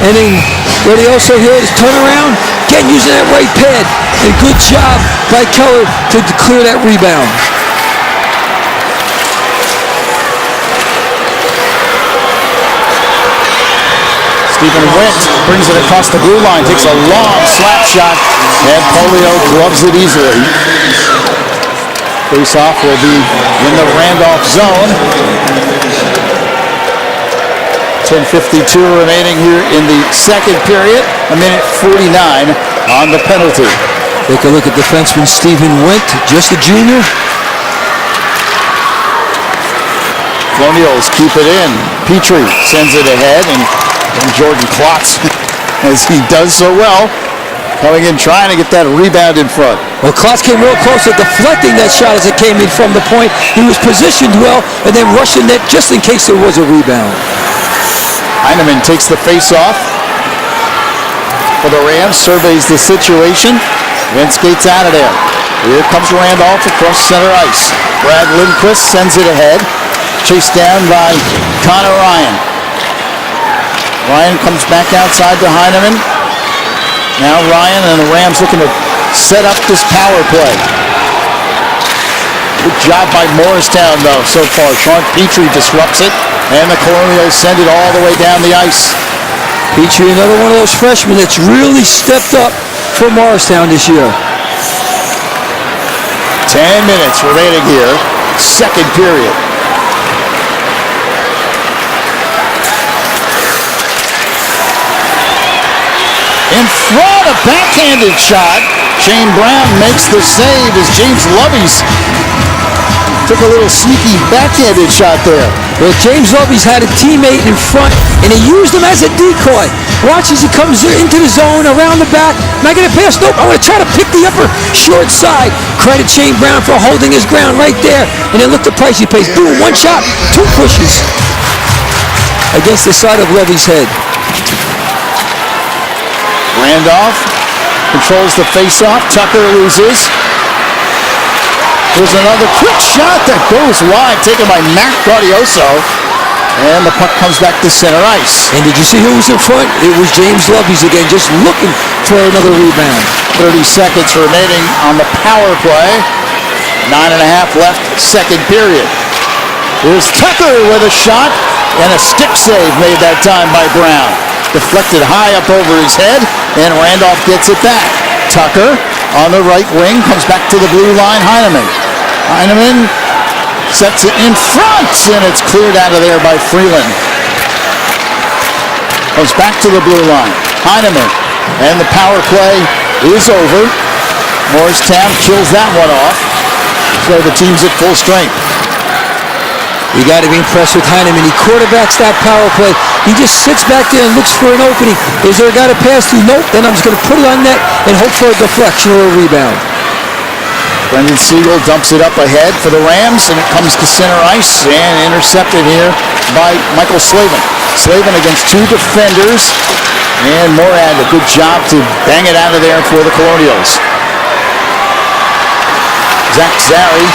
And then Gaudioso here is turn around, again using that right pad. And good job by Keller to clear that rebound. Stephen Witt brings it across the blue line, takes a long slap shot, and Polio gloves it easily. Face-off will be in the Randolph zone. 10:52 remaining here in the second period. 1:49 on the penalty. Take a look at defenseman Stephen Went, just a junior. Colonials keep it in. Petrie sends it ahead, and Jordan Klotz, as he does so well, coming in trying to get that rebound in front. Well, Klotz came real close to deflecting that shot as it came in from the point. He was positioned well and then rushed the net just in case there was a rebound. Heineman takes the face-off for the Rams, surveys the situation, then skates out of there. Here comes Randolph across center ice. Brad Lindquist sends it ahead, chased down by Connor Ryan. Ryan comes back outside to Heineman. Now Ryan and the Rams looking to set up this power play. Good job by Morristown, though, so far. Sean Petrie disrupts it, and the Colonials send it all the way down the ice. Petrie, another one of those freshmen that's really stepped up for Morristown this year. 10 minutes remaining here, second period. In front, a backhanded shot. Shane Brown makes the save as James Lovey's took a little sneaky backhanded shot there. Well, James Lovey's had a teammate in front, and he used him as a decoy. Watch as he comes into the zone, around the back. Am I going to pass? Nope, I'm going to try to pick the upper short side. Credit Shane Brown for holding his ground right there. And then look the price he pays. Boom, 1 shot, 2 pushes against the side of Lovey's head. Randolph controls the face-off. Tucker loses. There's another quick shot that goes wide, taken by Mac Gaudioso. And the puck comes back to center ice. And did you see who was in front? It was James Lovey's again, just looking for another rebound. 30 seconds remaining on the power play. 9.5 left, second period. Here's Tucker with a shot, and a stick save made that time by Brown. Deflected high up over his head, and Randolph gets it back. Tucker on the right wing, comes back to the blue line, Heineman. Heineman sets it in front, and it's cleared out of there by Freeland. Comes back to the blue line. Heineman, and the power play is over. Morristown kills that one off, so the team's at full strength. You got to be impressed with Heineman. He quarterbacks that power play. He just sits back there and looks for an opening. Is there a guy to pass to? Nope. Then I'm just going to put it on net and hope for a deflection or a rebound. Brendan Siegel dumps it up ahead for the Rams, and it comes to center ice and intercepted here by Michael Slavin. Slavin against two defenders, and Morad, a good job to bang it out of there for the Colonials. Zach Zary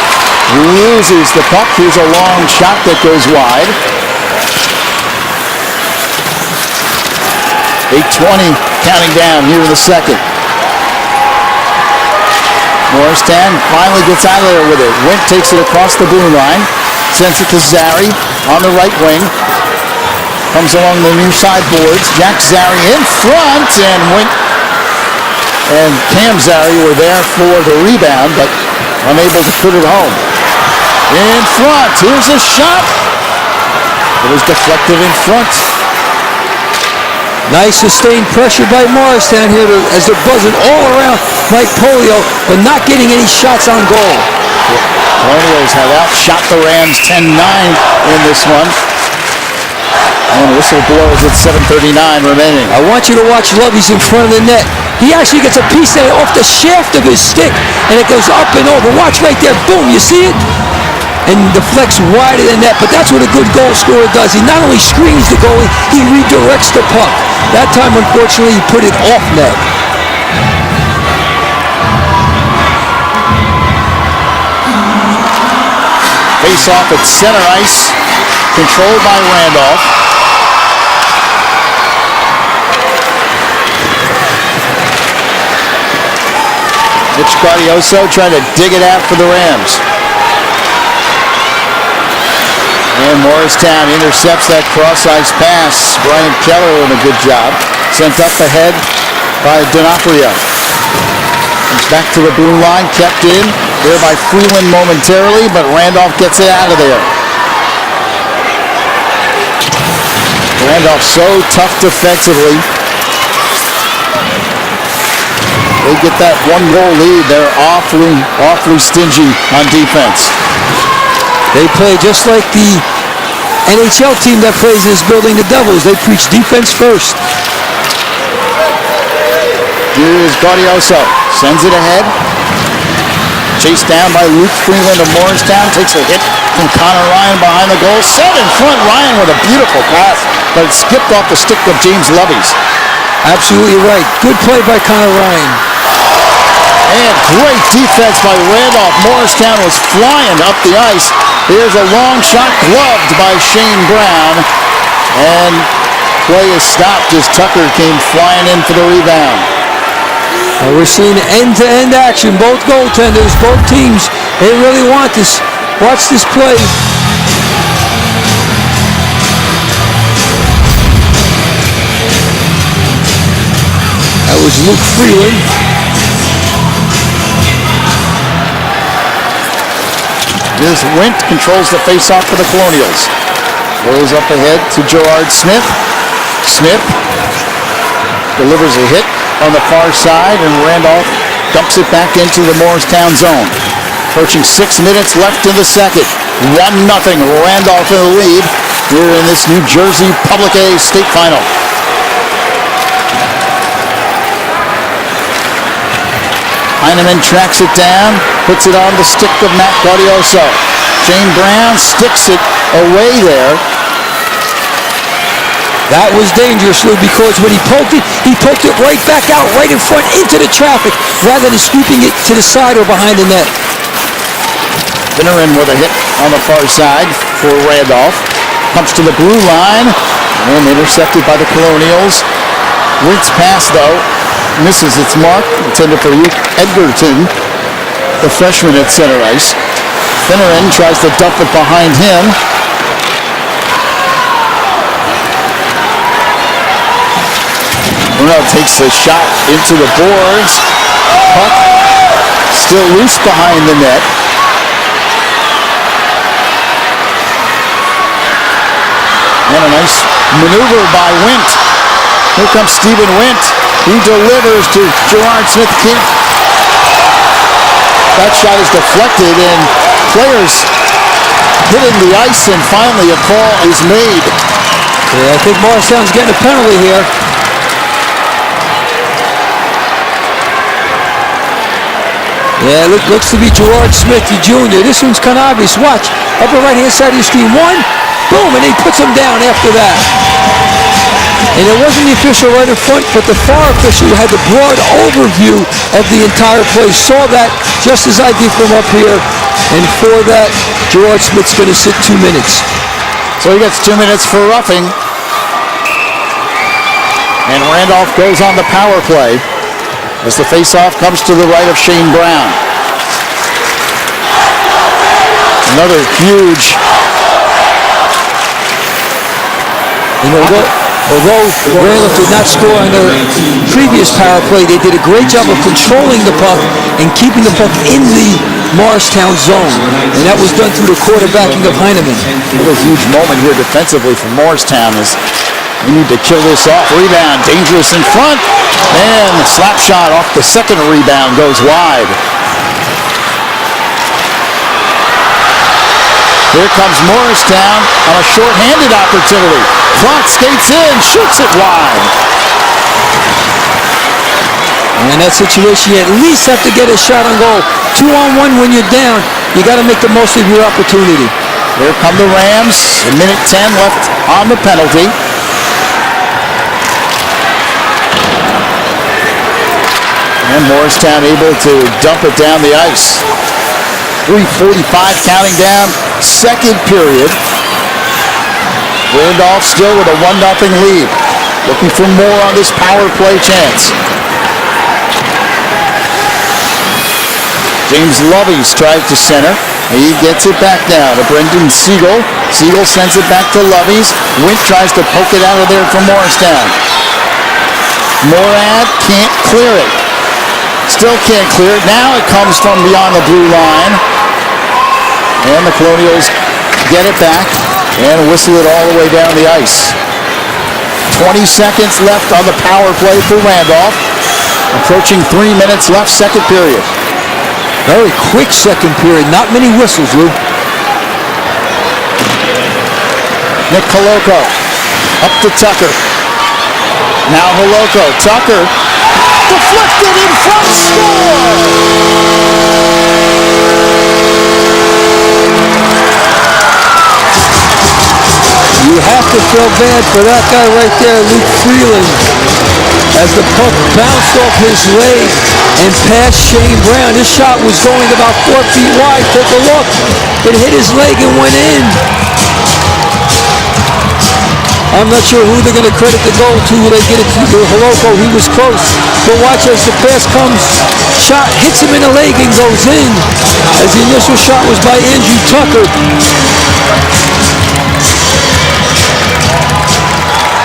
loses the puck. Here's a long shot that goes wide. 8:20 counting down here in the second. Morristown finally gets out of there with it. Wint takes it across the blue line, sends it to Zary on the right wing. Comes along the near side boards. Jack Zary in front, and Wint and Cam Zary were there for the rebound, but unable to put it home. In front, here's a shot. It was deflected in front. Nice sustained pressure by Morristown here as they're buzzing all around like Polio, but not getting any shots on goal. Colonials have outshot the Rams 10-9 in this one. And whistle blows at 7:39 remaining. I want you to watch Lovey's in front of the net. He actually gets a piece of it off the shaft of his stick, and it goes up and over. Watch right there. Boom, you see it? And deflects wide of the net, but that's what a good goal scorer does. He not only screens the goalie, he redirects the puck. That time, unfortunately, he put it off net. Face off at center ice, controlled by Randolph. Mitch Guardioso trying to dig it out for the Rams. And Morristown intercepts that cross-ice pass. Brian Keller doing a good job. Sent up ahead by D'Onofrio. Comes back to the blue line, kept in there by Freeland momentarily, but Randolph gets it out of there. Randolph so tough defensively. They get that one-goal lead. They're awfully stingy on defense. They play just like the NHL team that plays in this building, the Devils. They preach defense first. Here's Guardioso. Sends it ahead. Chased down by Luke Freeland of Morristown. Takes a hit from Connor Ryan behind the goal. Set in front. Ryan with a beautiful pass, but it skipped off the stick of James Lovey's. Absolutely right. Good play by Connor Ryan. And great defense by Randolph. Morristown was flying up the ice. Here's a long shot gloved by Shane Brown. And play is stopped as Tucker came flying in for the rebound. We're seeing end-to-end action. Both goaltenders, both teams, they really want this. Watch this play. That was Luke Freeland. Here's Wint, controls the face-off for the Colonials. Goes up ahead to Gerard Smith. Smith delivers a hit on the far side, and Randolph dumps it back into the Morristown zone. Approaching 6 minutes left in the second. 1-0, Randolph in the lead here in this New Jersey Public A state final. Heineman tracks it down, puts it on the stick of Matt Guardioso. Shane Brown sticks it away there. That was dangerous, Lou, because when he poked it right back out, right in front into the traffic, rather than sweeping it to the side or behind the net. Finneran with a hit on the far side for Randolph. Comes to the blue line and intercepted by the Colonials. Wint's pass, though, misses its mark, intended for Luke Edgerton, the freshman at center ice. Finneran tries to dump it behind him. Bruno takes a shot into the boards. Puck still loose behind the net. And a nice maneuver by Wint. Here comes Stephen Wint. He delivers to Gerard Smith. That shot is deflected, and players hitting the ice, and finally a call is made. Yeah, I think Morristown's getting a penalty here. Yeah, looks to be Gerard Smith, the junior. This one's kind of obvious. Watch, upper right-hand side of your screen. One, boom, and he puts him down after that. And it wasn't the official right in front, but the far official who had the broad overview of the entire play saw that just as I did from up here. And for that, Gerard Smith's going to sit 2 minutes. So he gets 2 minutes for roughing. And Randolph goes on the power play as the faceoff comes to the right of Shane Brown. Another huge. Although Randolph did not score on the previous power play, they did a great job of controlling the puck and keeping the puck in the Morristown zone. And that was done through the quarterbacking of Heineman. Another huge moment here defensively for Morristown as we need to kill this off. Rebound, dangerous in front. And the slap shot off the second rebound goes wide. Here comes Morristown on a short-handed opportunity. Clock skates in, shoots it wide. And in that situation, you at least have to get a shot on goal. 2-on-1 when you're down. You got to make the most of your opportunity. Here come the Rams. A minute 10 left on the penalty. And Morristown able to dump it down the ice. 3:45 counting down, second period. Randolph still with a 1-0 lead. Looking for more on this power play chance. James Lovey's tried to center. He gets it back now to Brendan Siegel. Siegel sends it back to Lovey's. Wint tries to poke it out of there from Morristown. Morad can't clear it. Still can't clear it. Now it comes from beyond the blue line. And the Colonials get it back and whistle it all the way down the ice. 20 seconds left on the power play for Randolph. Approaching 3 minutes left, second period. Very quick second period. Not many whistles, Lou. Nick Coloco up to Tucker. Now Coloco. Tucker deflected in front, score! You have to feel bad for that guy right there, Luke Freeland, as the puck bounced off his leg and past Shane Brown. This shot was going about 4 feet wide. Take a look. It hit his leg and went in. I'm not sure who they're going to credit the goal to. They get it to Holoko. He was close. But watch as the pass comes. Shot hits him in the leg and goes in. As the initial shot was by Andrew Tucker.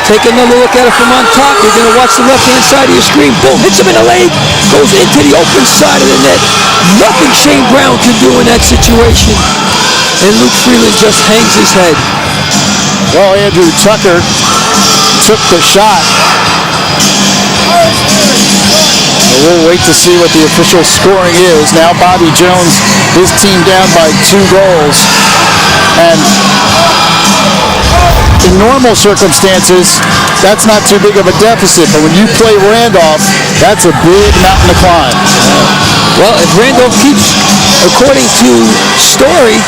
Take another look at it from on top. You're going to watch the left-hand side of your screen. Boom, hits him in the leg. Goes into the open side of the net. Nothing Shane Brown can do in that situation. And Luke Freeland just hangs his head. Well, Andrew Tucker took the shot. We'll wait to see what the official scoring is. Now Bobby Jones, his team down by 2 goals. And in normal circumstances, that's not too big of a deficit. But when you play Randolph, that's a big mountain to climb. Well, if Randolph keeps, according to Story,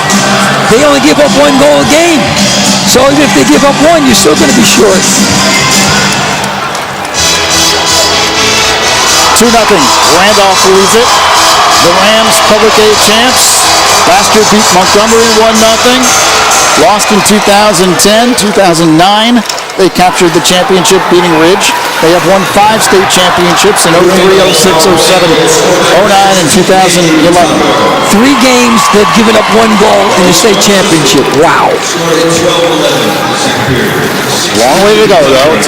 they only give up 1 goal a game. So even if they give up 1, you're still going to be short. 2-0. Randolph leads it. The Rams, Public Aid champs. Last year beat Montgomery 1-0. Lost in 2010, 2009. They captured the championship beating Ridge. They have won 5 state championships in 03, 06, 07, 09, and 2011. 3 games, they've given up 1 goal in the state championship. Wow. Long way to go, though.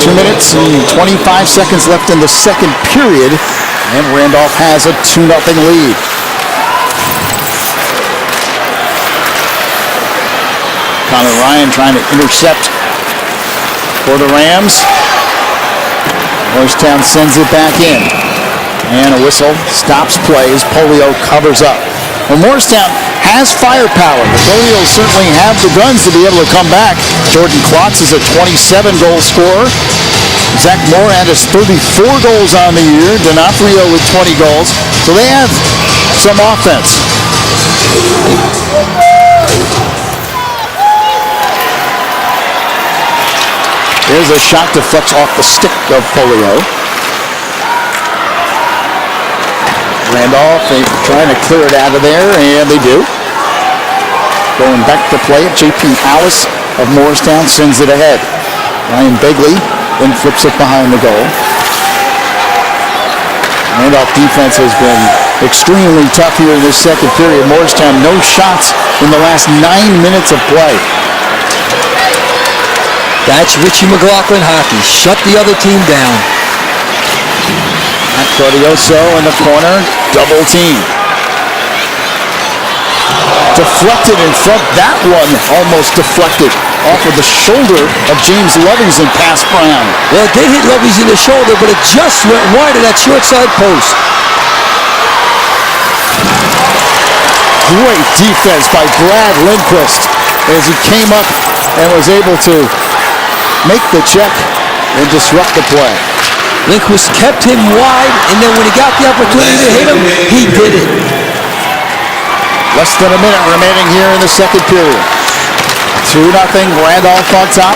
2 minutes and 25 seconds left in the second period, and Randolph has a 2-0 lead. Connor Ryan trying to intercept for the Rams. Morristown sends it back in. And a whistle stops play as Polio covers up. Well, Morristown has firepower. The Colonials certainly have the guns to be able to come back. Jordan Klotz is a 27-goal scorer. Zach Morad has 34 goals on the year. D'Onofrio with 20 goals. So they have some offense. There's a shot deflects off the stick of Polio. Randolph trying to clear it out of there, and they do. Going back to play it, J.P. Alice of Morristown sends it ahead. Ryan Begley then flips it behind the goal. Randolph defense has been extremely tough here in this second period. Morristown, no shots in the last 9 minutes of play. That's Richie Mcloughlin hockey. Shut the other team down. Matt Cordioso in the corner, double team. Deflected in front, that one almost deflected off of the shoulder of James Lovington past Brown. Well, it did hit Lovington in the shoulder, but it just went wide of that short side post. Great defense by Brad Lindquist as he came up and was able to make the check and disrupt the play. Lindquist kept him wide, and then when he got the opportunity to hit him, he did it. Less than a minute remaining here in the second period. 2-0, Randolph on top.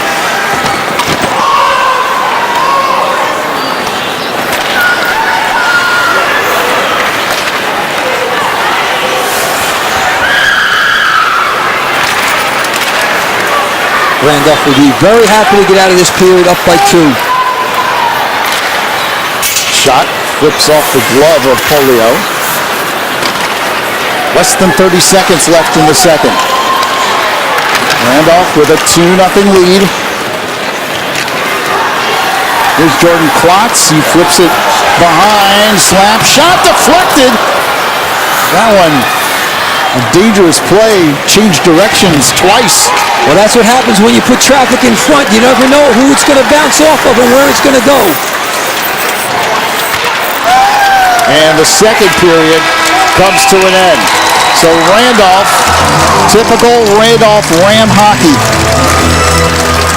Randolph will be very happy to get out of this period up by 2. Shot flips off the glove of Polio. Less than 30 seconds left in the second. Randolph with a 2-0 lead. Here's Jordan Klotz. He flips it behind. Slap shot deflected. That one, a dangerous play. Changed directions twice. Well, that's what happens when you put traffic in front. You never know who it's going to bounce off of and where it's going to go. And the second period comes to an end. So Randolph, typical Randolph Ram hockey.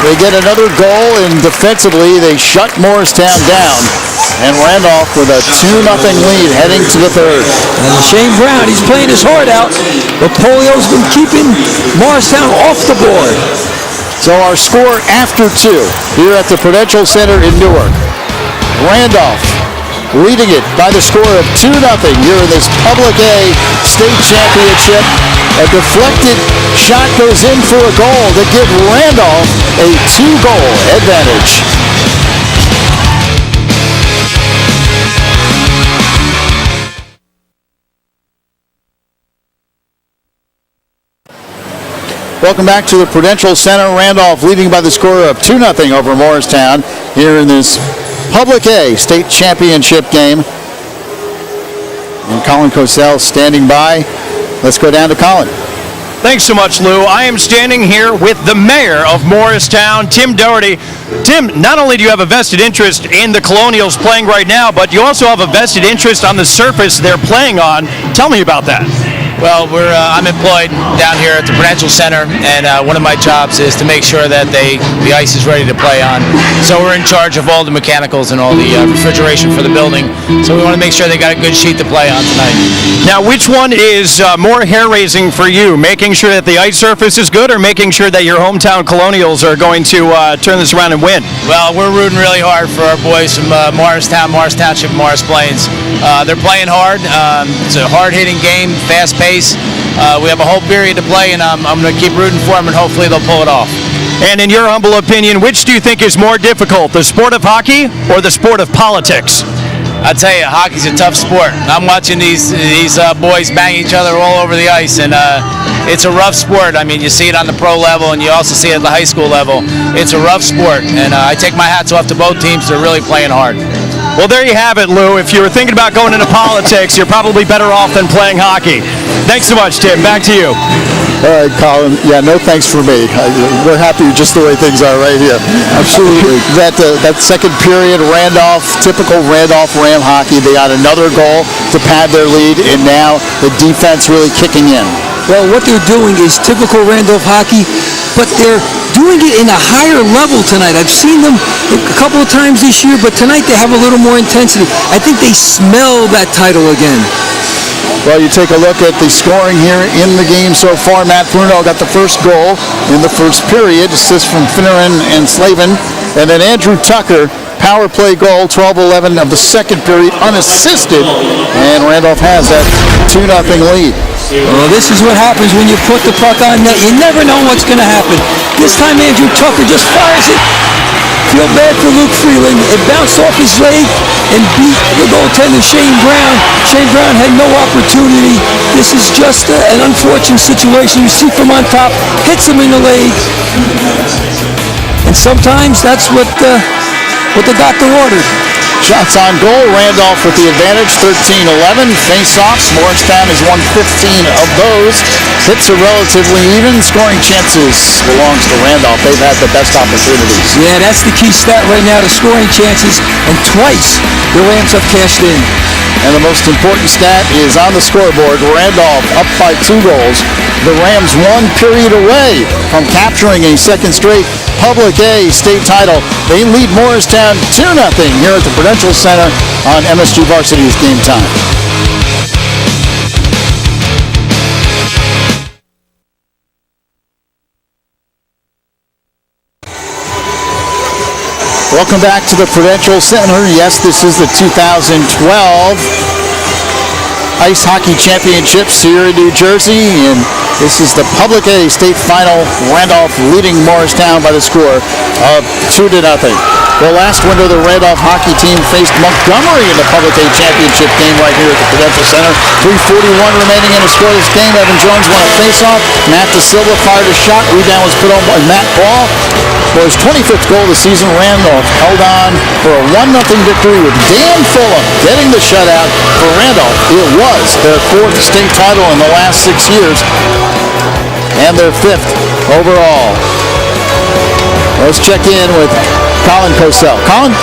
They get another goal, and defensively they shut Morristown down. And Randolph with a 2-0 lead heading to the third. And Shane Brown, he's playing his heart out, but Polio's been keeping Morristown off the board. So our score after 2 here at the Prudential Center in Newark. Randolph leading it by the score of 2-0 here in this Public A state championship. A deflected shot goes in for a goal to give Randolph a 2-goal advantage. Welcome back to the Prudential Center. Randolph leading by the score of 2-0 over Morristown here in this Public A state championship game. And Colin Cosell standing by. Let's go down to Colin. Thanks so much, Lou. I am standing here with the mayor of Morristown, Tim Doherty. Tim, not only do you have a vested interest in the Colonials playing right now, but you also have a vested interest on the surface they're playing on. Tell me about that. Well, I'm employed down here at the Prudential Center, and one of my jobs is to make sure that the ice is ready to play on. So we're in charge of all the mechanicals and all the refrigeration for the building. So we want to make sure they got a good sheet to play on tonight. Now, which one is more hair-raising for you? Making sure that the ice surface is good, or making sure that your hometown Colonials are going to turn this around and win? Well, we're rooting really hard for our boys from Morristown, Morris Township, Morris Plains. They're playing hard. It's a hard-hitting game, fast-paced. We have a whole period to play, and I'm going to keep rooting for them, and hopefully they'll pull it off. And in your humble opinion, which do you think is more difficult, the sport of hockey or the sport of politics? I tell you, hockey's a tough sport. I'm watching these boys bang each other all over the ice, and it's a rough sport. I mean, you see it on the pro level, and you also see it at the high school level. It's a rough sport, and I take my hats off to both teams. They're really playing hard. Well, there you have it, Lou. If you were thinking about going into politics, you're probably better off than playing hockey. Thanks so much, Tim. Back to you. All right, Colin. Yeah, no thanks for me. We're happy just the way things are right here. Absolutely. That second period, Randolph, typical Randolph Ram hockey. They got another goal to pad their lead, and now the defense really kicking in. Well, what they're doing is typical Randolph hockey, but they're doing it in a higher level tonight. I've seen them a couple of times this year, but tonight they have a little more intensity. I think they smell that title again. Well, you take a look at the scoring here in the game so far. Matt Brogno got the first goal in the first period, assist from Finneran and Slavin, and then Andrew Tucker, power play goal, 12-11 of the second period, unassisted, and Randolph has that 2-0 lead. Well, this is what happens when you put the puck on net. You never know what's going to happen. This time Andrew Tucker just fires it. Feel bad for Luke Freeland. It bounced off his leg and beat the goaltender Shane Brown. Shane Brown had no opportunity. This is just an unfortunate situation. You see from on top, hits him in the leg. And sometimes that's what the doctor ordered. Shots on goal, Randolph with the advantage, 13-11. Face-offs, Morristown has won 15 of those. Hits are relatively even. Scoring chances belongs to Randolph. They've had the best opportunities. Yeah, that's the key stat right now, the scoring chances. And twice the Rams have cashed in. And the most important stat is on the scoreboard. Randolph up by 2 goals. The Rams 1 period away from capturing a second straight Public A state title. They lead Morristown 2-0 here at the Prudential Center on MSG Varsity's Game Time. Welcome back to the Prudential Center. Yes, this is the 2012 Ice Hockey Championships here in New Jersey, and this is the Public A state final. Randolph leading Morristown by the score of 2-0. Well, last winter the Randolph hockey team faced Montgomery in the Public A Championship game right here at the Prudential Center. 3:41 remaining in a scoreless game. Evan Jones won a faceoff. Matt DeSilva fired a shot. Rebound was put on by Matt Ball. For his 25th goal of the season, Randolph held on for a 1-0 victory with Dan Fulham getting the shutout for Randolph. It was their 4th state title in the last 6 years and their 5th overall. Let's check in with Colin Cosell. Colin?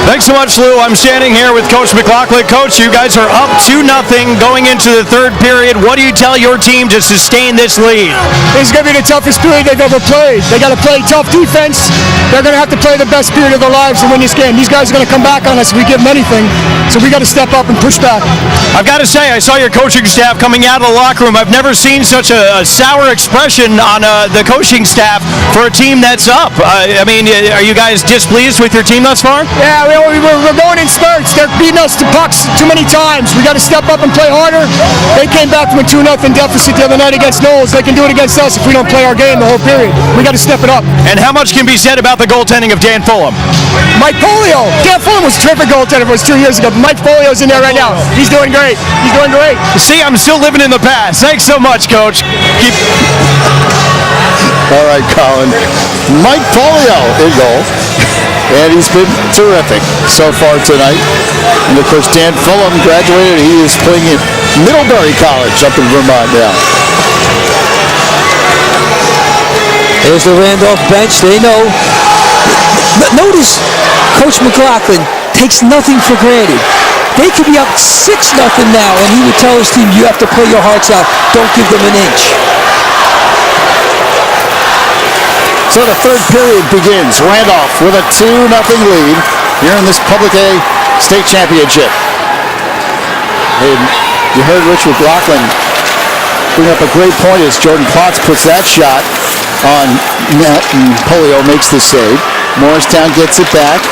Thanks so much, Lou. I'm standing here with Coach Mcloughlin. Coach, you guys are up 2-0 going into the third period. What do you tell your team to sustain this lead? This is going to be the toughest period they've ever played. They got to play tough defense. They're going to have to play the best period of their lives to win this game. These guys are going to come back on us if we give them anything. So we got to step up and push back. I've got to say, I saw your coaching staff coming out of the locker room. I've never seen such a sour expression on the coaching staff for a team that's up. I mean, are you guys displeased with your team thus far? Yeah, we're going in spurts. They're beating us to pucks too many times. We got to step up and play harder. They came back from a 2-0 deficit the other night against Knowles. They can do it against us if we don't play our game the whole period. We got to step it up. And how much can be said about the goaltending of Dan Fulham? Mike Polio. Dan Fulham was a terrific goaltender. It was 2 years ago. Mike Polio's in there right now. He's doing great. He's doing great. See, I'm still living in the past. Thanks so much, Coach. All right, Colin. Mike Polio in goal. And he's been terrific so far tonight. And of course, Dan Fulham graduated. He is playing at Middlebury College up in Vermont now. There's the Randolph bench. They know. Notice Coach Mcloughlin takes nothing for granted. They could be up 6-0 now, and he would tell his team, you have to play your hearts out. Don't give them an inch. So the third period begins. Randolph with a 2-0 lead here in this Public A state championship. And you heard Rich Mcloughlin bring up a great point as Jordan Klotz puts that shot on net, and Polio makes the save. Morristown gets it back.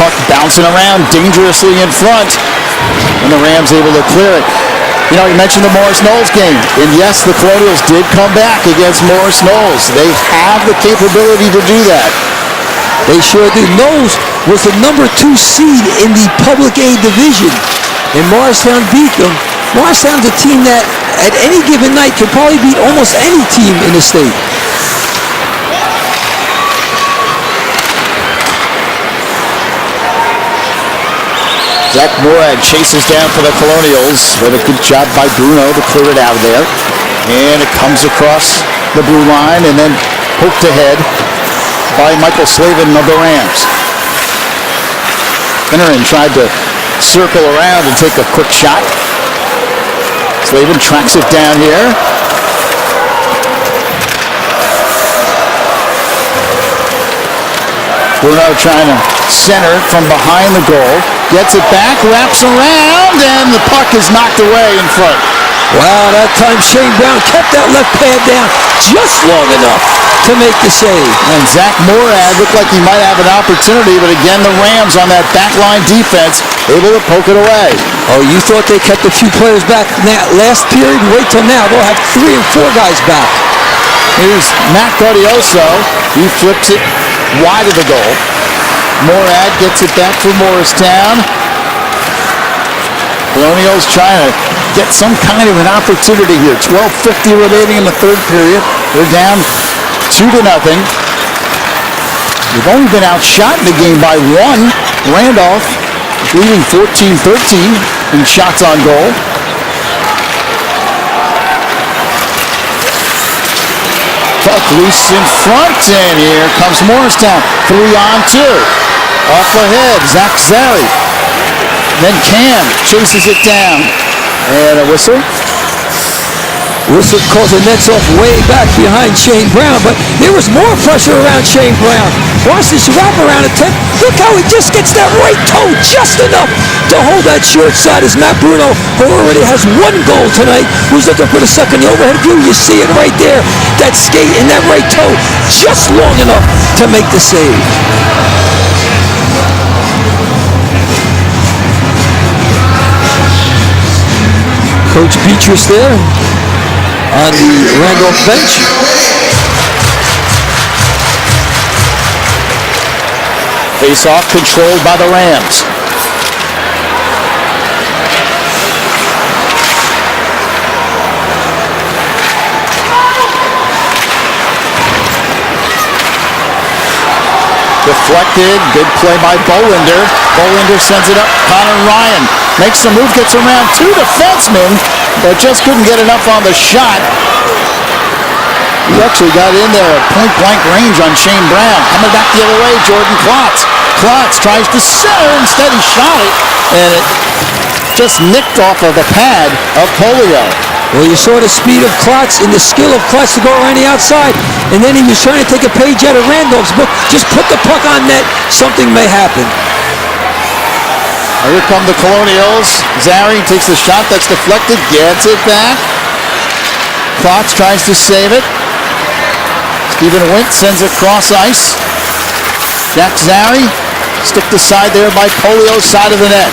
Puck bouncing around dangerously in front, and the Rams able to clear it. You know, you mentioned the Morris Knowles game, and yes, the Colonials did come back against Morris Knowles. They have the capability to do that. They sure do. Knowles was the number 2 seed in the Public A division, and Morristown beat them. Morristown's a team that, at any given night, can probably beat almost any team in the state. Zach Morad chases down for the Colonials, but a good job by Brogno to clear it out of there. And it comes across the blue line and then poked ahead by Michael Slavin of the Rams. Finneran tried to circle around and take a quick shot. Slavin tracks it down here. Bruno trying to center from behind the goal. Gets it back, wraps around, and the puck is knocked away in front. Wow, that time Shane Brown kept that left pad down just long enough to make the save. And Zach Morad looked like he might have an opportunity, but again, the Rams on that backline defense able to poke it away. Oh, you thought they kept a few players back in that last period? Wait till now. They'll have 3 and 4 guys back. Here's Matt Gaudioso. He flips it wide of the goal. Morad gets it back for Morristown. Colonials trying to get some kind of an opportunity here. 12:50 remaining in the third period. They're down 2-0. They've only been outshot in the game by 1. Randolph leading 14-13 in shots on goal. Puck loose in front, and here comes Morristown. 3-on-2. Off ahead, Zach Zary. Then Cam chases it down. And a whistle. Whistle calls the nets off way back behind Shane Brown, but there was more pressure around Shane Brown. Watch this wraparound attempt. Look how he just gets that right toe just enough to hold that short side as Matt Bruno, who already has 1 goal tonight, who's looking for the second. The overhead view, you see it right there. That skate and that right toe just long enough to make the save. Coach Beatrice there on the Randolph bench. Face-off controlled by the Rams. Deflected, good play by Bolinder. Bolinder sends it up. Connor Ryan makes the move, gets around 2 defensemen, but just couldn't get enough on the shot. He actually got in there at point-blank range on Shane Brown. Coming back the other way, Jordan Klotz. Klotz tries to center, instead he shot it, and it just nicked off of the pad of Polio. Well, you saw the speed of Klotz and the skill of Klotz to go around the outside, and then he was trying to take a page out of Randolph's book. Just put the puck on net, something may happen. Here come the Colonials. Zary takes the shot that's deflected, gets it back. Klotz tries to save it. Stephen Wint sends it cross ice. Jack Zary sticked aside there by Polio's side of the net.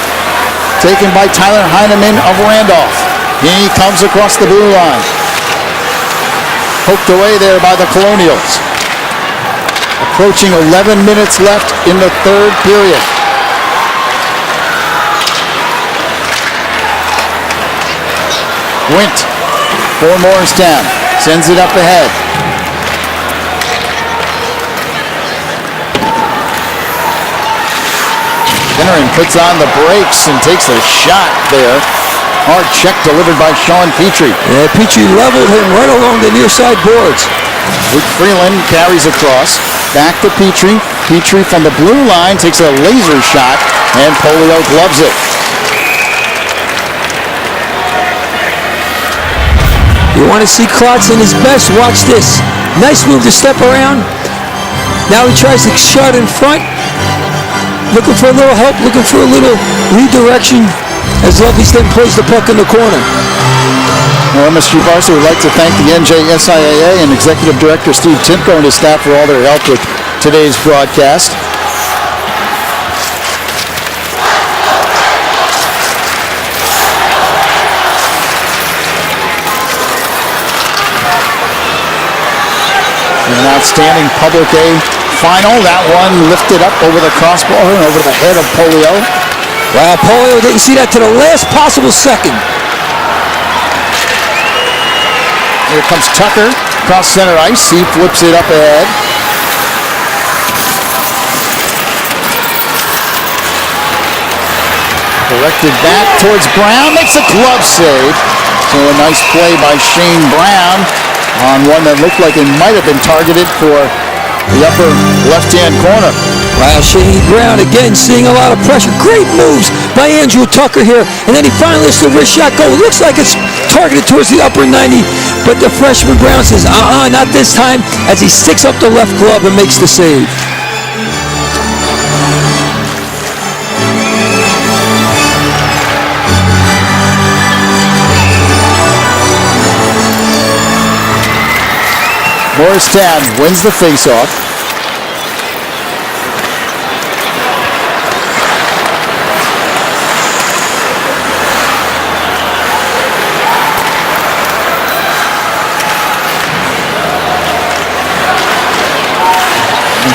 Taken by Tyler Heineman of Randolph. He comes across the blue line. Poked away there by the Colonials. Approaching 11 minutes left in the third period. Wint for Morristown. Sends it up ahead. Finneran puts on the brakes and takes a shot there. Hard check delivered by Sean Petrie. Yeah, Petrie leveled him right along the near side boards. Luke Freeland carries across. Back to Petrie. Petrie from the blue line takes a laser shot, and Polio gloves it. You want to see Klotz in his best? Watch this. Nice move to step around. Now he tries to shot in front. Looking for a little help, looking for a little redirection as Lovey's then plays the puck in the corner. Well, MSG Varsity would like to thank the NJSIAA and Executive Director Steve Timko and his staff for all their help with today's broadcast. An outstanding Public A final. That one lifted up over the crossbar and over the head of Polio. Wow, Polio didn't see that to the last possible second. Here comes Tucker across center ice. He flips it up ahead. Directed back towards Brown. Makes a glove save. So a nice play by Shane Brown on one that looked like it might have been targeted for the upper left-hand corner. Wow, Shane Brown again seeing a lot of pressure. Great moves by Andrew Tucker here. And then he finally lets the wrist shot go. It looks like it's targeted towards the upper 90, but the freshman Brown says, not this time, as he sticks up the left glove and makes the save. Morristown wins the faceoff.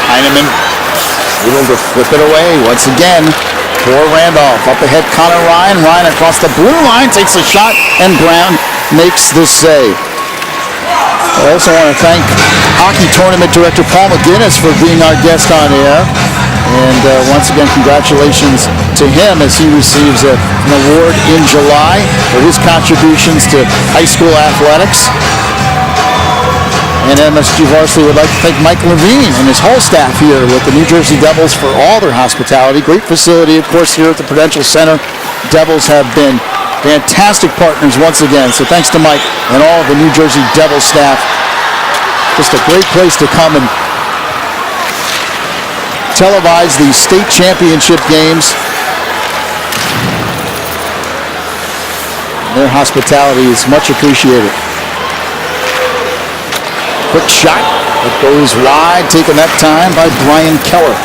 Heineman able to flip it away once again for Randolph. Up ahead, Connor Ryan. Ryan across the blue line takes a shot, and Brown makes the save. I also want to thank Hockey Tournament Director Paul McGinnis for being our guest on air. And once again, congratulations to him as he receives an award in July for his contributions to high school athletics. And MSG Varsity would like to thank Mike Levine and his whole staff here with the New Jersey Devils for all their hospitality. Great facility, of course, here at the Prudential Center. Devils have been fantastic partners once again. So thanks to Mike and all of the New Jersey Devils staff. Just a great place to come and televise the state championship games. Their hospitality is much appreciated. Quick shot that goes wide, taken that time by Brian Keller.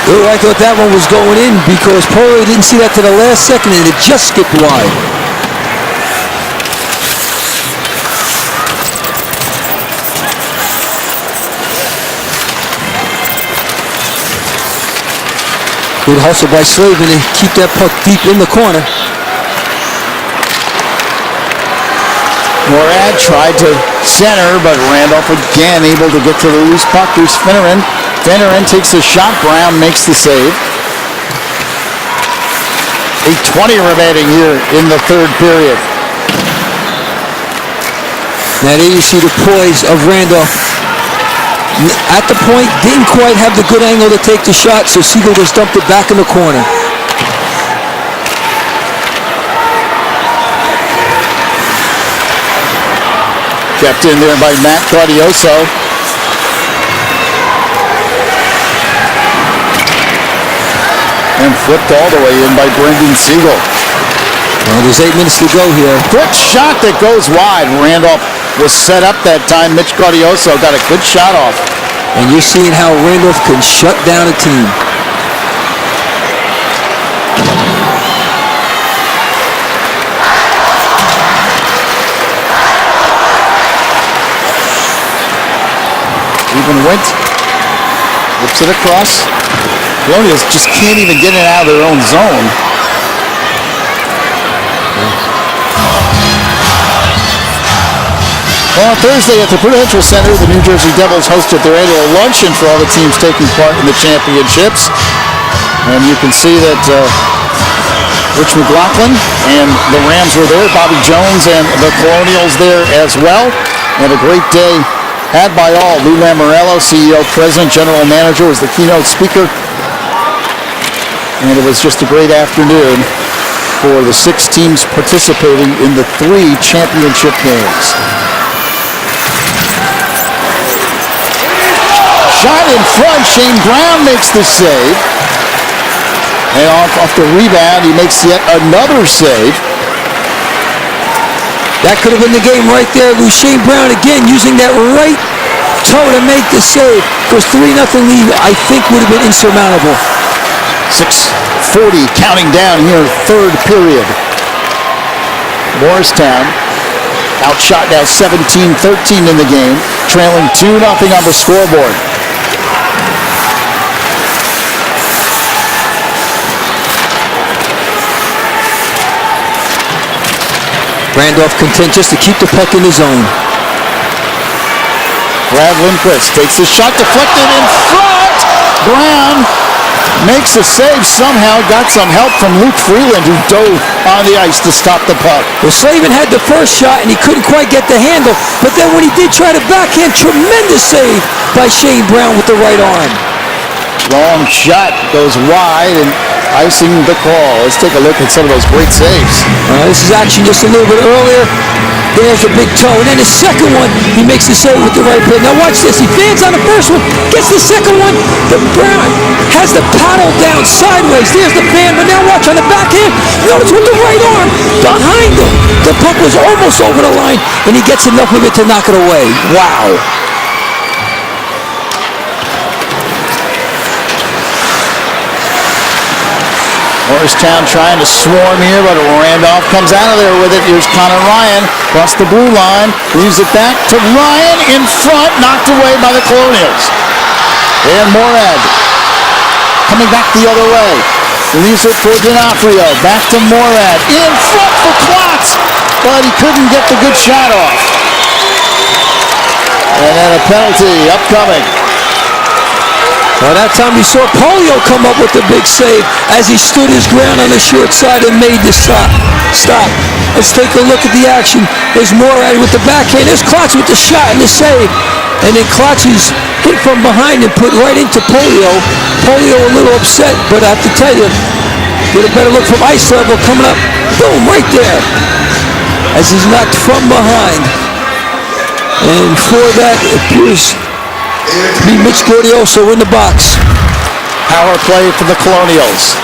Oh, I thought that one was going in because Polio didn't see that to the last second and it just skipped wide. Good hustle by Slavin to keep that puck deep in the corner. Morad tried to center, but Randolph again able to get to the loose puck. Here's Finneran. Finneran takes a shot. Brown makes the save. 8:20 remaining here in the third period. Now there you see the poise of Randolph. At the point, didn't quite have the good angle to take the shot, so Siegel just dumped it back in the corner. Kept in there by Matt Guardioso. And flipped all the way in by Brendan Siegel. Well, there's 8 minutes to go here. Quick shot that goes wide. Randolph was set up that time. Mitch Guardioso got a good shot off. And you're seeing how Randolph can shut down a team. Even Wint whips it across. Colonials just can't even get it out of their own zone. Well, on Thursday at the Prudential Center, the New Jersey Devils hosted their annual luncheon for all the teams taking part in the championships. And you can see that Rich Mcloughlin and the Rams were there. Bobby Jones and the Colonials there as well. And a great day had by all. Lou Lamorello, CEO, President, General Manager, was the keynote speaker. And it was just a great afternoon for the 6 teams participating in the 3 championship games. Shot in front, Shane Brown makes the save. And off the rebound, he makes yet another save. That could have been the game right there. Shane Brown again using that right toe to make the save. Because 3-0 lead, I think, would have been insurmountable. 6:40 counting down here, third period. Morristown outshot now 17-13 in the game, trailing 2-0 on the scoreboard. Randolph content just to keep the puck in the zone. Brad Lindquist takes a shot, deflected in front. Brown makes a save somehow, got some help from Luke Freeland, who dove on the ice to stop the puck. Well, Slavin had the first shot, and he couldn't quite get the handle. But then when he did try to backhand, tremendous save by Shane Brown with the right arm. Long shot goes wide and icing the call. Let's take a look at some of those great saves. This is action just a little bit earlier. There's the big toe. And then the second one, he makes the save with the right foot. Now watch this. He fans on the first one, gets the second one. The Brown has the paddle down sideways. There's the fan, but now watch on the backhand. Notice with the right arm behind him. The puck was almost over the line, and he gets enough of it to knock it away. Wow. Morristown trying to swarm here, but Randolph comes out of there with it. Here's Connor Ryan across the blue line. Leaves it back to Ryan in front, knocked away by the Colonials. And Morad coming back the other way. Leaves it for D'Onofrio. Back to Morad. In front for Klotz, but he couldn't get the good shot off. And then a penalty upcoming. Well, that time we saw Polio come up with the big save as he stood his ground on the short side and made the stop. Let's take a look at the action. There's Morad with the backhand. There's Klotz with the shot and the save. And then Klotz is hit from behind and put right into Polio. Polio a little upset, but I have to tell you, get a better look from ice level coming up. Boom, right there. As he's knocked from behind. And for that, it appears to be Mitch Gordioso in the box. Power play for the Colonials.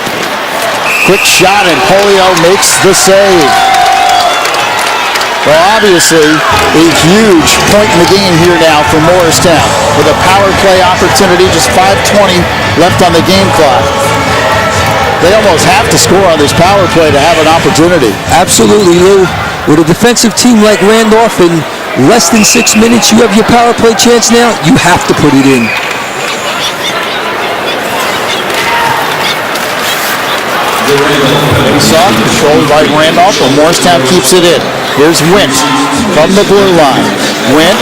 Quick shot and Polio makes the save. Well, obviously, a huge point in the game here now for Morristown. With a power play opportunity, just 5:20 left on the game clock. They almost have to score on this power play to have an opportunity. Absolutely, Lou. With a defensive team like Randolph in less than 6 minutes, you have your power play chance now. You have to put it in. Soft, controlled by Randolph, but Morristown keeps it in. Here's Wint from the blue line. Wint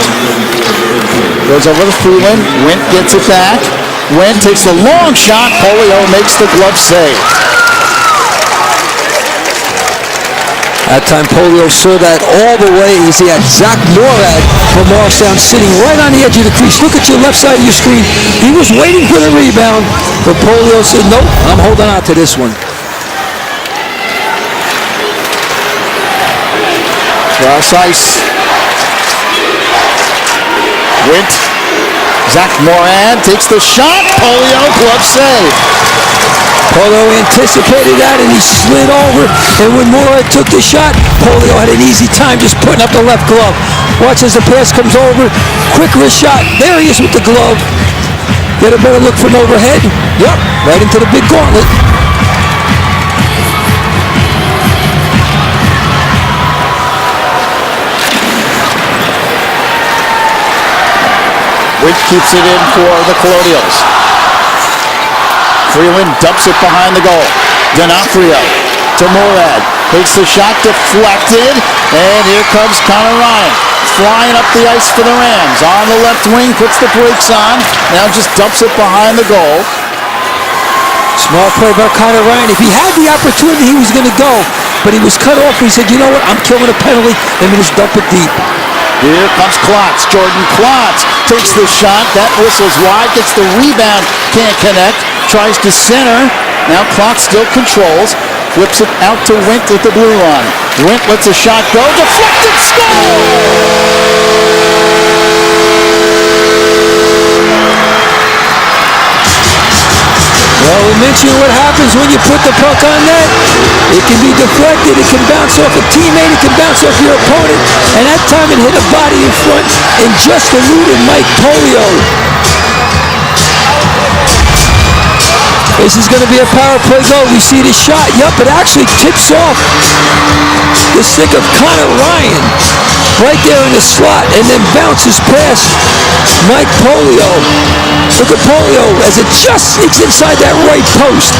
goes over to Freeland. Wint gets it back. Wint takes the long shot. Polio makes the glove save. That time Polio saw that all the way as he had Zach Morad from Morristown sitting right on the edge of the crease. Look at your left side of your screen. He was waiting for the rebound, but Polio said, nope, I'm holding on to this one. Cross ice. Wint. Zach Morad takes the shot. Polio glove save. Polio anticipated that and he slid over, and when Morad took the shot, Polio had an easy time just putting up the left glove. Watch as the pass comes over, quick wrist shot, there he is with the glove. Get a better look from overhead. Yep, right into the big gauntlet. Wint keeps it in for the Colonials. Freeland dumps it behind the goal. D'Onofrio to Morad. Takes the shot, deflected, and here comes Connor Ryan. Flying up the ice for the Rams. On the left wing, puts the brakes on. Now just dumps it behind the goal. Small play by Connor Ryan. If he had the opportunity, he was going to go, but he was cut off. He said, you know what, I'm killing a penalty. Let me just dump it deep. Here comes Klotz. Jordan Klotz takes the shot. That whistles wide, gets the rebound, can't connect. Tries to center. Now Klotz still controls. Flips it out to Wint at the blue line. Wint lets a shot go. Deflected, score! Well, we mentioned what happens when you put the puck on net. It can be deflected, it can bounce off a teammate, it can bounce off your opponent, and that time it hit a body in front and just eluded Mike Polio. This is going to be a power play goal. We see the shot. Yup, it actually tips off the stick of Connor Ryan right there in the slot and then bounces past Mike Polio. Look at Polio as it just sneaks inside that right post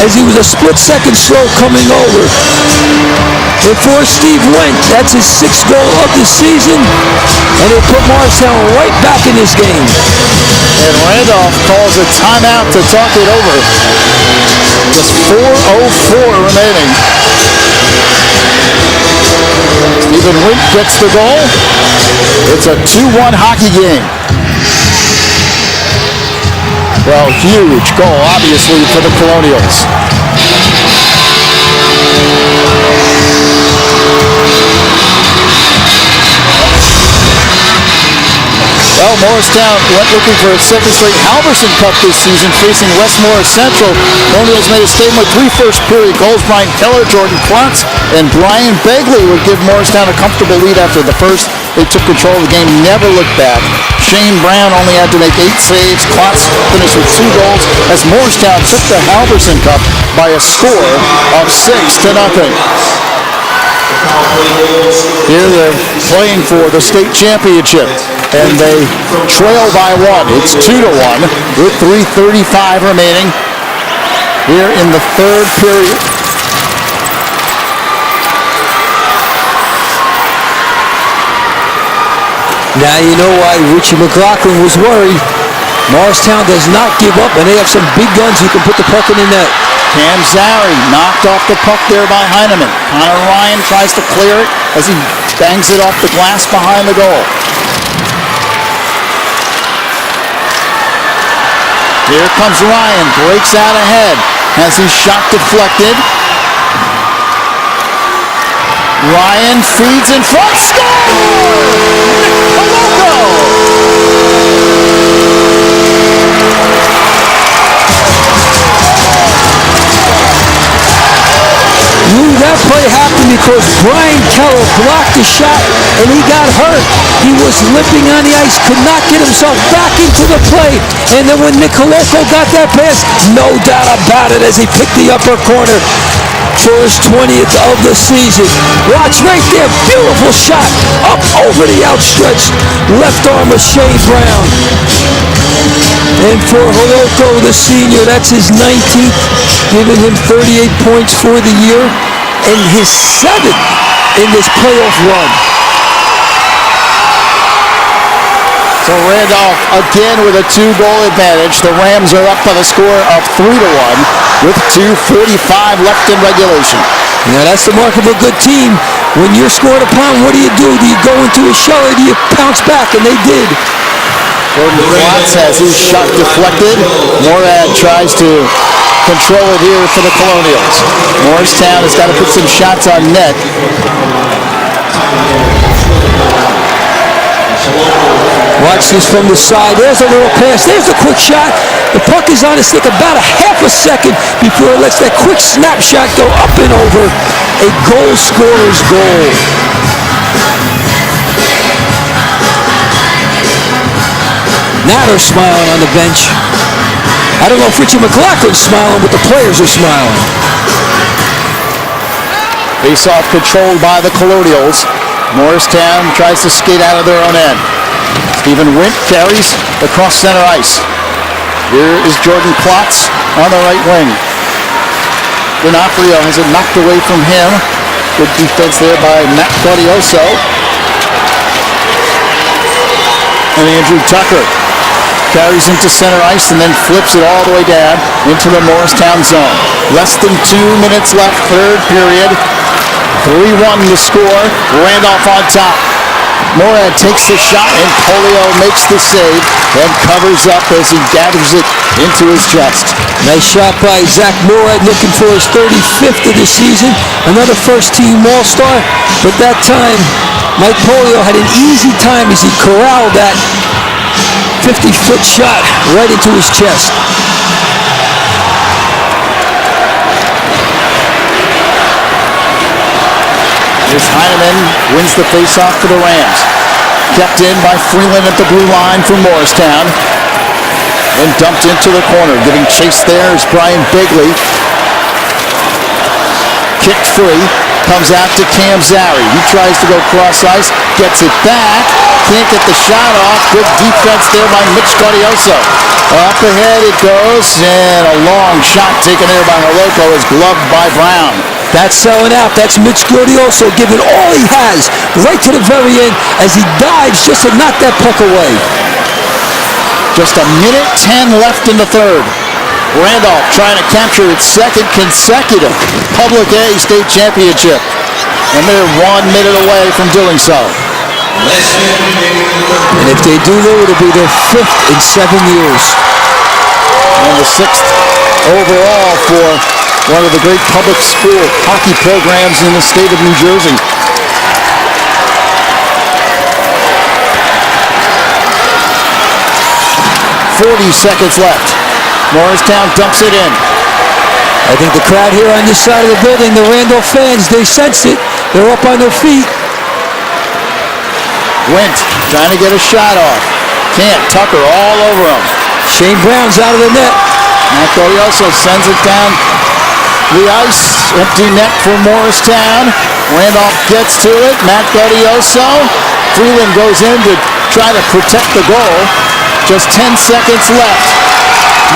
as he was a split-second slow coming over. And for Steve Wint, that's his 6th goal of the season, and it put Morristown right back in this game. And Randolph calls a timeout to talk it over. Just 4:04 remaining. Stephen Wint gets the goal. It's a 2-1 hockey game. Well, huge goal, obviously, for the Colonials. Well, Morristown went looking for a second straight Halverson Cup this season, facing Westmore Central. Colonials made a statement with 3 first-period goals. Brian Keller, Jordan Klotz, and Brian Begley would give Morristown a comfortable lead after the first. They took control of the game, never looked back. Shane Brown only had to make 8 saves. Klotz finished with 2 goals as Morristown took the Halverson Cup by a score of 6-0. Here they're playing for the state championship, and they trail by 1. It's 2-1 with 3:35 remaining here in the third period. Now you know why Richie Mcloughlin was worried. Morristown does not give up, and they have some big guns who can put the puck in the net. Cam Zary knocked off the puck there by Heineman. Connor Ryan tries to clear it as he bangs it off the glass behind the goal. Here comes Ryan, breaks out ahead, has his shot deflected. Ryan feeds in front, score! That play happened because Brian Keller blocked the shot and he got hurt. He was limping on the ice, could not get himself back into the play. And then when Nicoloco got that pass, no doubt about it as he picked the upper corner for his 20th of the season. Watch right there, beautiful shot up over the outstretched left arm of Shane Brown. And for Holoko, the senior, that's his 19th, giving him 38 points for the year and his 7th in this playoff run. So Randolph again with a 2-goal advantage. The Rams are up by the score of 3-1 with 2:45 left in regulation. Now that's the mark of a good team. When you're scored upon, what do? Do you go into a shell or do you bounce back? And they did. Jordan Klotz has his shot deflected. Morad tries to control it here for the Colonials. Morristown has got to put some shots on net. Watch this from the side. There's a little pass. There's a quick shot. The puck is on his stick about a half a second before it lets that quick snapshot go up and over. A goal scorer's goal. Now they're smiling on the bench. I don't know if Richie Mcloughlin's smiling, but the players are smiling. Face-off controlled by the Colonials. Morristown tries to skate out of their own end. Stephen Wint carries across center ice. Here is Jordan Klotz on the right wing. D'Onofrio has it knocked away from him. Good defense there by Matt Claudioso. And Andrew Tucker carries into center ice and then flips it all the way down into the Morristown zone. Less than 2 minutes left, third period. 3-1 the score. Randolph on top. Morad takes the shot and Polio makes the save and covers up as he gathers it into his chest. Nice shot by Zach Morad, looking for his 35th of the season. Another first-team All-Star, but that time Mike Polio had an easy time as he corralled that 50-foot shot right into his chest. Here's Heineman, wins the faceoff for the Rams. Kept in by Freeland at the blue line for Morristown. Then dumped into the corner. Giving chase there is Brian Begley. Kicked free. Comes out to Cam Zary. He tries to go cross ice. Gets it back. Can't get the shot off. Good defense there by Mitch Claudioso. Up ahead it goes. And a long shot taken there by Holoko is gloved by Brown. That's selling out. That's Mitch Claudioso giving all he has right to the very end as he dives just to knock that puck away. Just a minute 10 left in the third. Randolph trying to capture its second consecutive Public A state championship. And they're 1 minute away from doing so. And if they do, it'll be their 5th in 7 years. and the 6th overall for one of the great public school hockey programs in the state of New Jersey. 40 seconds left. Morristown dumps it in. I think the crowd here on this side of the building, the Randolph fans, they sense it. They're up on their feet. Wint trying to get a shot off. Can't. Tucker all over him. Shane Brown's out of the net. Mcloughlin sends it down the ice. Empty net for Morristown. Randolph gets to it. Mcloughlin. Freeland goes in to try to protect the goal. Just 10 seconds left.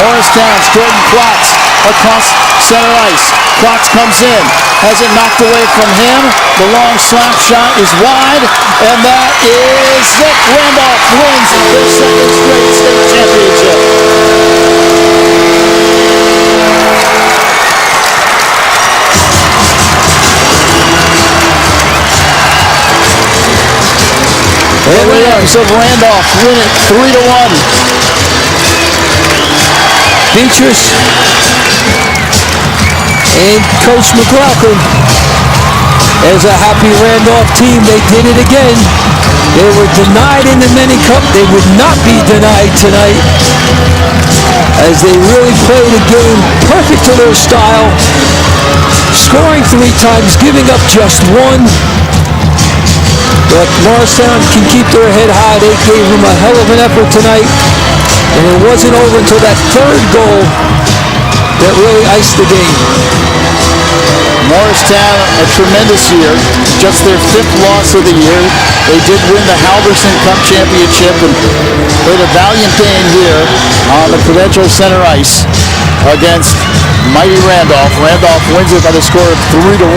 Morristown's Jordan Klotz across center ice. Klotz comes in, has it knocked away from him. The long slap shot is wide, and that is it. Randolph wins their second straight state championship. The Rams of Randolph win it 3-1. Beatrice and Coach Mcloughlin. As a happy Randolph team, they did it again. They were denied in the Mini Cup. They would not be denied tonight, as they really played a game perfect to their style, scoring 3 times, giving up just 1. But Morristown can keep their head high. They gave them a hell of an effort tonight. And it wasn't over until that 3rd goal that really iced the game. Morristown, a tremendous year. Just their 5th loss of the year. They did win the Halverson Cup Championship and played a valiant game here on the Prudential Center ice against mighty Randolph. Randolph wins it by the score of 3-1.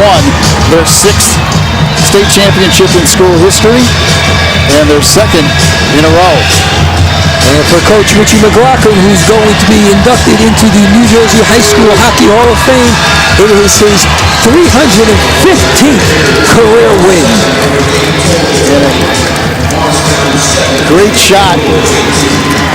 Their 6th state championship in school history, and their 2nd in a row. And for Coach Richie Mcloughlin, who's going to be inducted into the New Jersey High School Hockey Hall of Fame, it is his 315th career win. Great shot.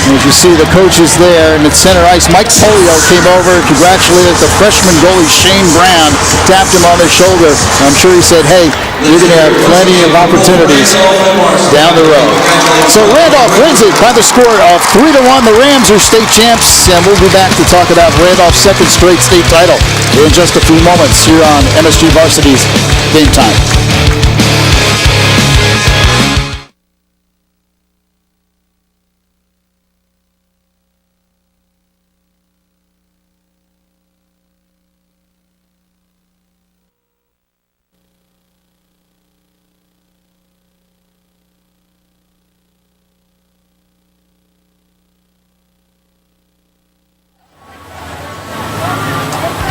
As you see the coaches there, and at center ice, Mike Polio came over, congratulated the freshman goalie Shane Brown, tapped him on the shoulder. I'm sure he said, hey, you're going to have plenty of opportunities down the road. So Randolph wins it by the score of 3-1. The Rams are state champs, and we'll be back to talk about Randolph's 2nd straight state title in just a few moments here on MSG Varsity's Game Time.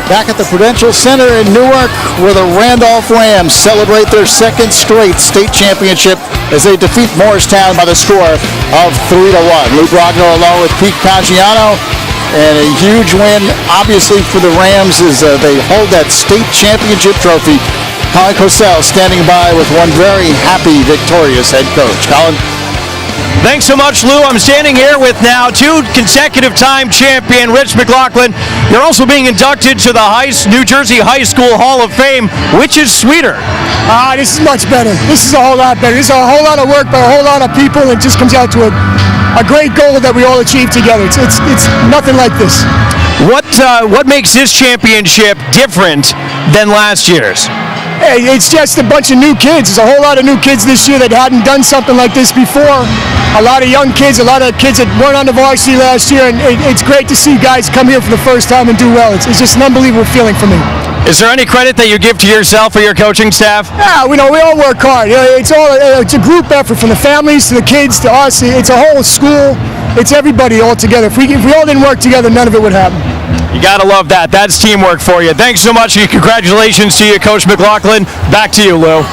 Back at the Prudential Center in Newark, where the Randolph Rams celebrate their 2nd straight state championship as they defeat Morristown by the score of 3-1. Lou Brogno along with Pete Caggiano, and a huge win, obviously, for the Rams as they hold that state championship trophy. Colin Cosell standing by with one very happy, victorious head coach. Colin? Thanks so much, Lou. I'm standing here with now 2 consecutive time champion Rich Mcloughlin. You're also being inducted to the New Jersey High School Hall of Fame. Which is sweeter? This is much better. This is a whole lot better. This is a whole lot of work by a whole lot of people. It just comes out to a great goal that we all achieve together. It's nothing like this. What makes this championship different than last year's? Hey, it's just a bunch of new kids. There's a whole lot of new kids this year that hadn't done something like this before. A lot of young kids, a lot of kids that weren't on the varsity last year, and it's great to see guys come here for the first time and do well. It's just an unbelievable feeling for me. Is there any credit that you give to yourself or your coaching staff? Yeah, we all work hard. It's a group effort from the families to the kids to us. It's a whole school. It's everybody all together. If we all didn't work together, none of it would happen. You got to love that. That's teamwork for you. Thanks so much. Congratulations to you, Coach Mcloughlin. Back to you, Lou.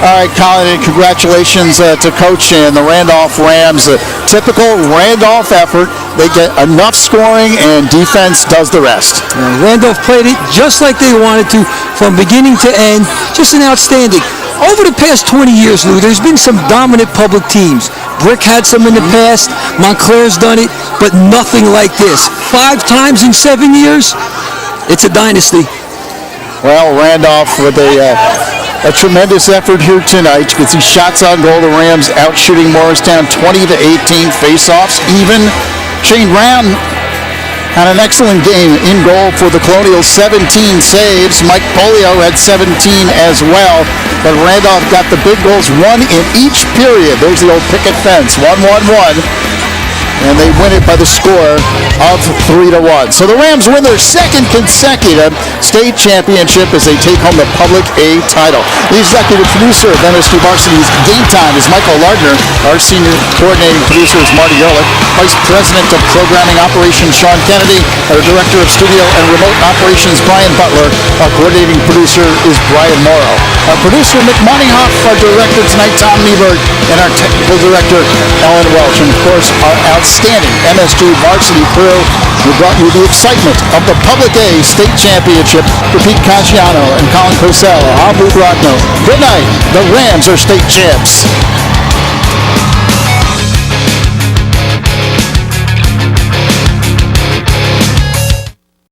All right, Colin, and congratulations to Coach and the Randolph Rams. A typical Randolph effort. They get enough scoring, and defense does the rest. Randolph played it just like they wanted to from beginning to end. Just an outstanding. Over the past 20 years, Lou, there's been some dominant public teams. Brick had some in the past. Montclair's done it, but nothing like this. 5 times in 7 years. It's a dynasty. Well, Randolph with a tremendous effort here tonight. You can see shots on goal. The Rams out shooting Morristown 20-18. Face-offs even. Shane Brown had an excellent game in goal for the Colonials. 17 saves. Mike Polio had 17 as well. But Randolph got the big goals, one in each period. There's the old picket fence. 1-1-1. And they win it by the score of 3-1. So the Rams win their second consecutive state championship as they take home the Public A title. The executive producer of MSG Varsity's Game Time is Michael Lardner. Our senior coordinating producer is Marty Ehrlich. Vice President of Programming Operations Sean Kennedy. Our Director of Studio and Remote Operations Brian Butler. Our coordinating producer is Brian Moro. Our producer Mick Moninghoff. Our director tonight Tom Nieberg. And our technical director Ellen Welch. And of course our outstanding MSG Varsity crew who brought you the excitement of the Public A State Championship for Pete Caggiano and Colin Cosell. I'm Brogno. Good night. The Rams are state champs.